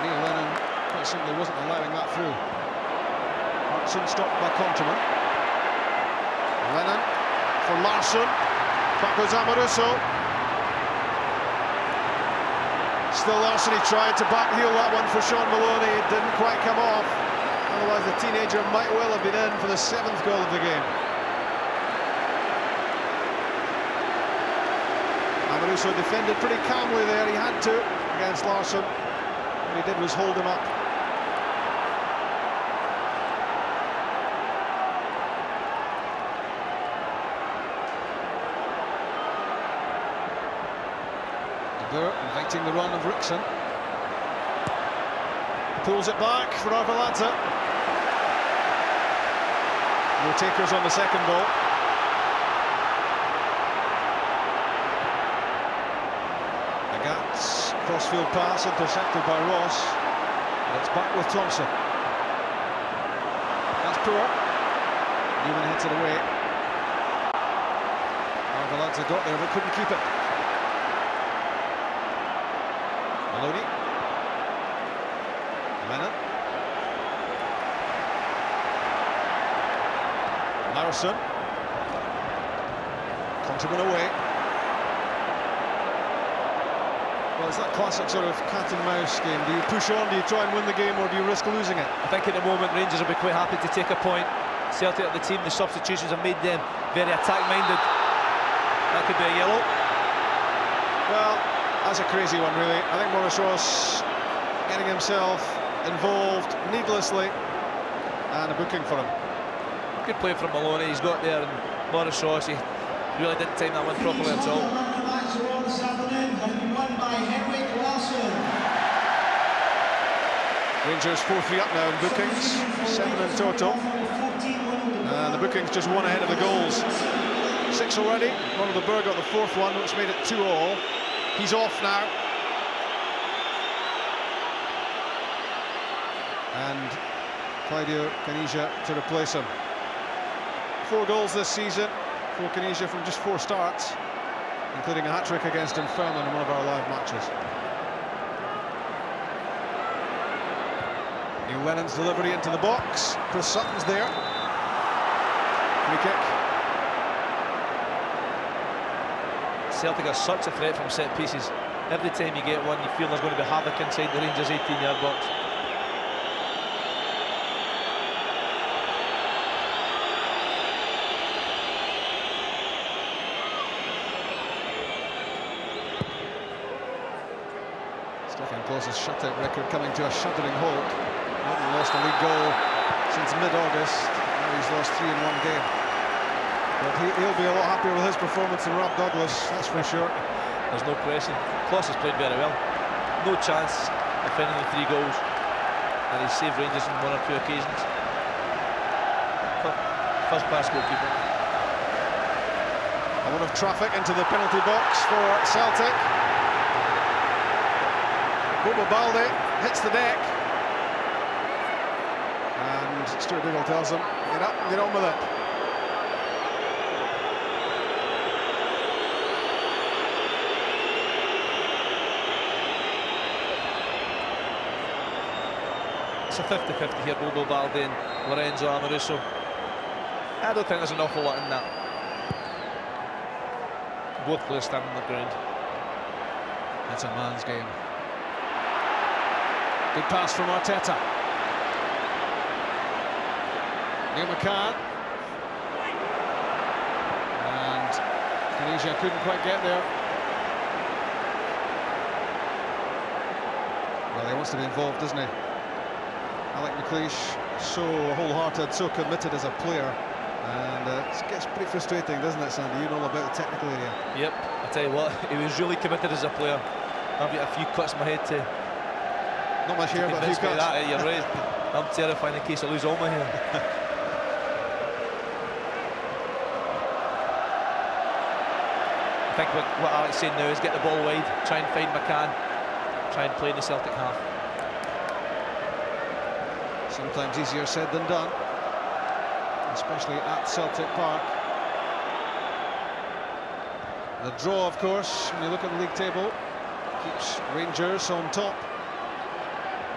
Neil Lennon quite simply wasn't allowing that through. Hartson stopped by Konterman. Lennon for Larsson. Back goes Amoruso. Still Larsson, he tried to backheel that one for Sean Maloney. It didn't quite come off. Otherwise the teenager might well have been in for the 7th goal of the game. Amoruso defended pretty calmly there. He had to against Larsson. What he did was hold him up. De Boer inviting the run of Rickson. Pulls it back for Arveladze. No takers on the second ball. Agat's crossfield pass intercepted by Ross. And it's back with Thompson. That's poor. Newman hits it away. Arveladze got there but couldn't keep it. Maloney. Lennon. Larsson. Konterman away. Well, it's that classic sort of cat and mouse game. Do you push on, do you try and win the game, or do you risk losing it? I think at the moment Rangers will be quite happy to take a point. Celtic at the team, the substitutions have made them very attack-minded. That could be a yellow. Well, that's a crazy one, really. I think Maurice Ross getting himself involved needlessly, and a booking for him. Good play from Maloney. He's got there, and Maurice Ross, he really didn't time that one properly at all. Rangers 4-3 up now in bookings, 7 in total. And the bookings just 1 ahead of the goals. 6 already. Ronald de Boer got the 4th one, which made it 2-all. He's off now. And Claudio Caniggia to replace him. 4 goals this season for Caniggia from just 4 starts, including a hat-trick against Dunfermline in one of our live matches. Neil Lennon's delivery into the box. Chris Sutton's there. Free kick. Celtic are such a threat from set pieces. Every time you get one, you feel there's going to be havoc inside the Rangers 18-yard box. Stefan Klos's shutout record coming to a shuddering halt. He hasn't lost a league goal since mid-August. Now he's lost 3 in one game. But he'll be a lot happier with his performance than Rob Douglas, that's for sure. There's no question. Klos has played very well. No chance of finding the 3 goals. And he's saved Rangers on 1 or 2 occasions. First-class goalkeeper. A lot of traffic into the penalty box for Celtic. Boer Balde hits the deck. And Stuart Diggle tells him, get up and get on with it. It's a 50-50 here, Boer Balde and Lorenzo Amoruso. I don't think there's an awful lot in that. Both players standing on the ground. It's a man's game. Good pass from Arteta. Neil McCann. And Tunisia couldn't quite get there. Well, he wants to be involved, doesn't he? Alec McLeish, so wholehearted, so committed as a player. And it gets pretty frustrating, doesn't it, Sandy? You know all about the technical area. Yep, I tell you what, he was really committed as a player. I've got a few cuts in my head to... Not much hair, but a few cuts. That, you're right. I'm terrified in case I lose all my hair. I think what Alex saying now is get the ball wide, try and find McCann, try and play in the Celtic half. Sometimes easier said than done, especially at Celtic Park. The draw, of course, when you look at the league table, keeps Rangers on top.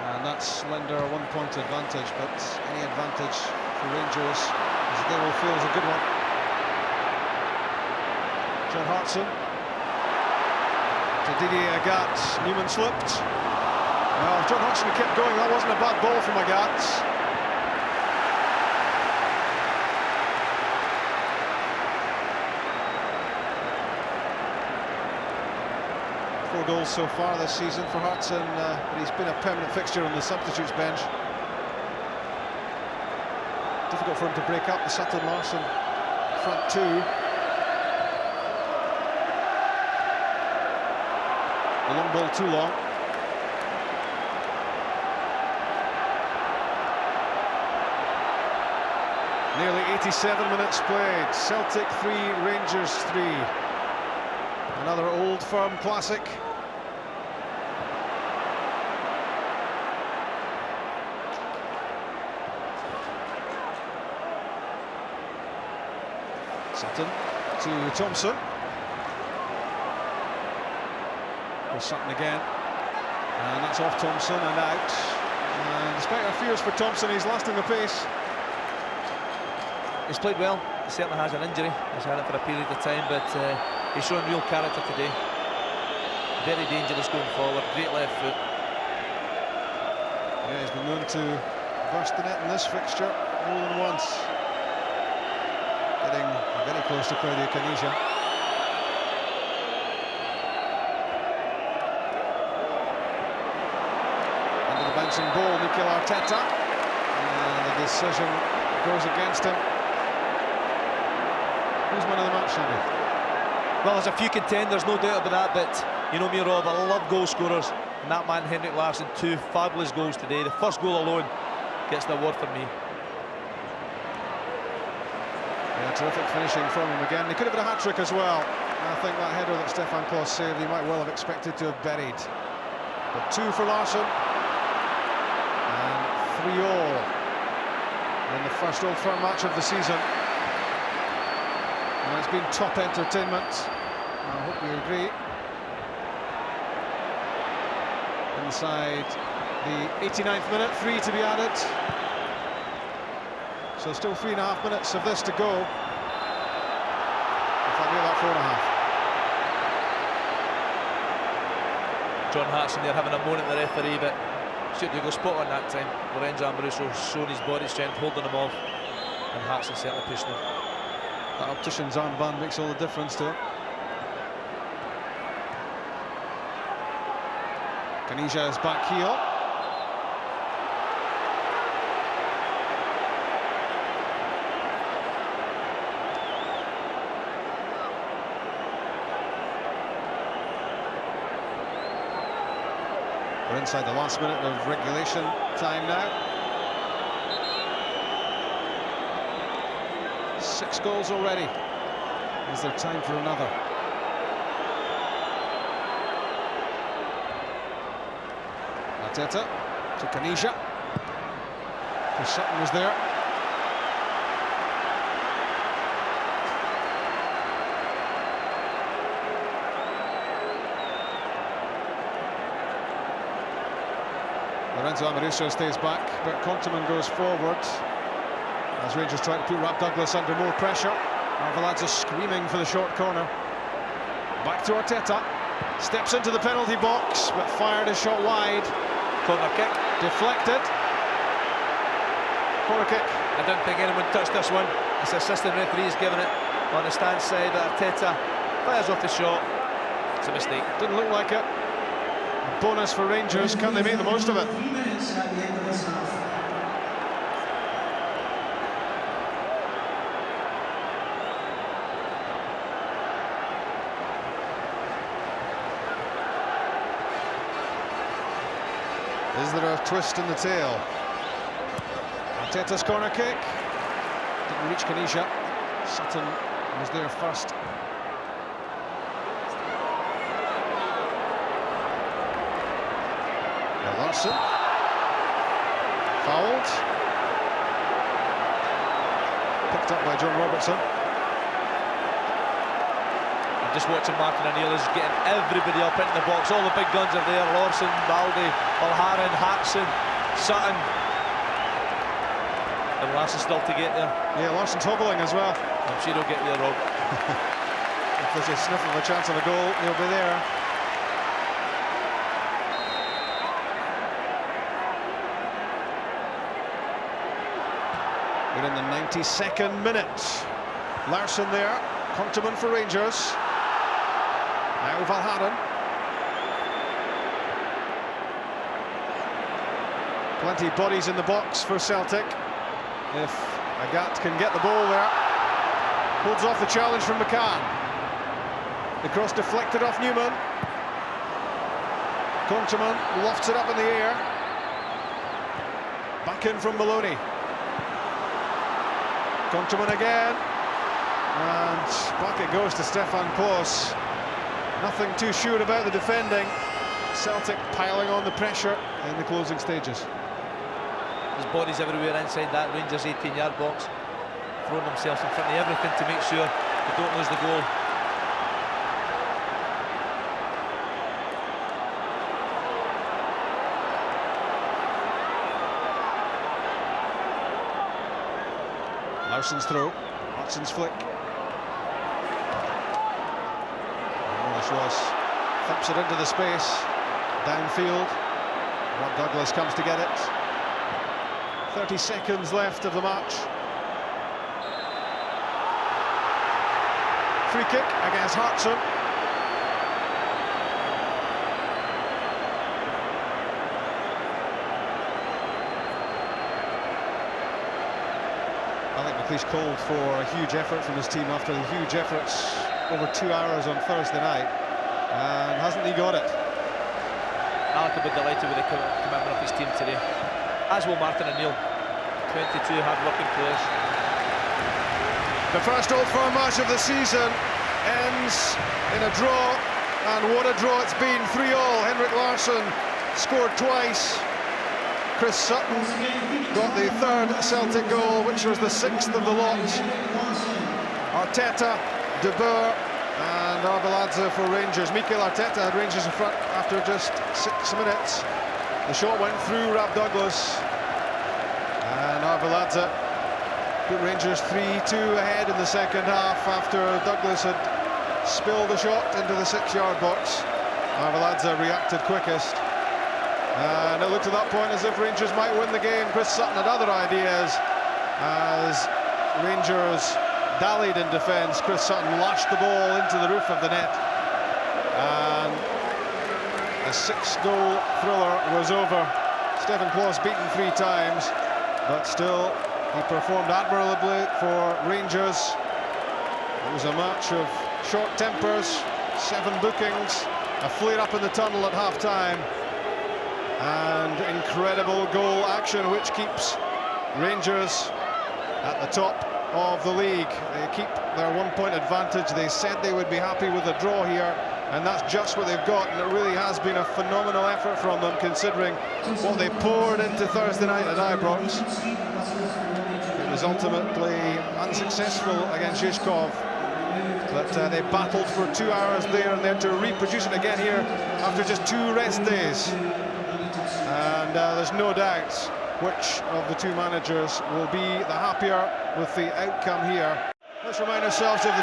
And that's slender 1-point advantage, but any advantage for Rangers, as they will feel, is a good one. John Hartson to Didier Agat. Newman slipped. Well, if John Hartson kept going, that wasn't a bad ball from Agat. Goals so far this season for Hartson, but he's been a permanent fixture on the substitutes bench. Difficult for him to break up the Sutton Larsson front two. The long ball too long. Nearly 87 minutes played. Celtic 3, Rangers 3. Another Old Firm classic. Sutton to Thompson. Well, Sutton again, and that's off Thompson and out. And despite our fears for Thompson, he's lasting the pace. He's played well. He certainly has an injury. He's had it for a period of time, but he's shown real character today. Very dangerous going forward. Great left foot. Yeah, he's been known to burst the net in this fixture more than once. Getting very close to Claudio Caniggia. Under the bouncing ball, Mikel Arteta. And the decision goes against him. Who's man of the match, Sandy? Well, there's a few contenders, no doubt about that, but you know me, Rob, I love goal scorers. And that man, Henrik Larsson, 2 fabulous goals today. The first goal alone gets the award from me. Yeah, terrific finishing from him again. He could have been a hat-trick as well. I think that header that Stefan Klos saved, he might well have expected to have buried. But 2 for Larsson. And 3-all in the first Old Firm match of the season. And it's been top entertainment. I hope you agree. Inside the 89th minute, 3 to be added. So still 3.5 minutes of this to go. In fact, maybe about 4.5. John Hartson there having a moan at the referee, but should go spot on that time. Lorenzo Ambrosio showing his body strength, holding him off, and Hartson certainly pushing him. That optician's armband makes all the difference to it. Canija is back heel. We're inside the last minute of regulation time now. 6 goals already. Is there time for another? Arteta to Canija. Chris Sutton was there. Lorenzo Ambrosio stays back, but Konteman goes forward as Rangers try to put Rap Douglas under more pressure. Arveladze screaming for the short corner. Back to Arteta. Steps into the penalty box, but fired a shot wide. Corner kick. Deflected. Corner kick. I don't think anyone touched this one. It's the assistant referee's giving it on the stand side. Arteta fires off the shot. It's a mistake. Didn't look like it. A bonus for Rangers. Can they make the most of it? 3 minutes at the end of this half. Is there a twist in the tail? Arteta's corner kick. Didn't reach Canija. Sutton was there first. Larsson. Fouled. Picked up by John Robertson. I'm just watching Martin O'Neill is getting everybody up into the box. All the big guns are there. Larsson, Balde, Mulharan, Hartson, Sutton. And Larsson still to get there. Yeah, Larsson's hobbling as well. I'm sure he'll get there, Rob. If there's a sniff of a chance of a goal, he'll be there. We're in the 92nd minute. Larsson there. Konteman for Rangers. Now Valharan. Plenty of bodies in the box for Celtic. If Agat can get the ball there. Holds off the challenge from McCann. The cross deflected off Newman. Konteman lofts it up in the air. Back in from Maloney. Konteman again. And back it goes to Stefan Klos. Nothing too sure about the defending. Celtic piling on the pressure in the closing stages. There's bodies everywhere inside that Rangers 18-yard box, throwing themselves in front of everything to make sure they don't lose the goal. Larsson's throw, Hudson's flick. Ross thumps it into the space, downfield. Rob Douglas comes to get it. 30 seconds left of the match. Free kick against Hartson. I think McLeish called for a huge effort from his team after the huge efforts over 2 hours on Thursday night, and hasn't he got it? Alec will be delighted with the commitment of his team today, as will Martin O'Neill. 22 hard-working players. The first Old Firm match of the season ends in a draw, and what a draw it's been. 3-3. Henrik Larsson scored twice. Chris Sutton got the third Celtic goal, which was the 6th of the lot. Arteta, De Boer and Arveladze for Rangers. Mikel Arteta had Rangers in front after just 6 minutes. The shot went through Rab Douglas, and Arveladze put Rangers 3-2 ahead in the second half after Douglas had spilled a shot into the 6-yard box. Our lads reacted quickest. And it looked at that point as if Rangers might win the game. Chris Sutton had other ideas as Rangers dallied in defence. Chris Sutton lashed the ball into the roof of the net. And the 6-goal thriller was over. Stephen Claus beaten 3 times, but still he performed admirably for Rangers. It was a match of short tempers, 7 bookings, a flare-up in the tunnel at half-time, and incredible goal action which keeps Rangers at the top of the league. They keep their 1-point advantage. They said they would be happy with a draw here, and that's just what they've got, and it really has been a phenomenal effort from them considering what they poured into Thursday night at Ladbrokes. It was ultimately unsuccessful against Shishkov, but they battled for 2 hours there and then to reproduce it again here after just 2 rest days. And there's no doubt which of the 2 managers will be the happier with the outcome here. Let's remind ourselves of the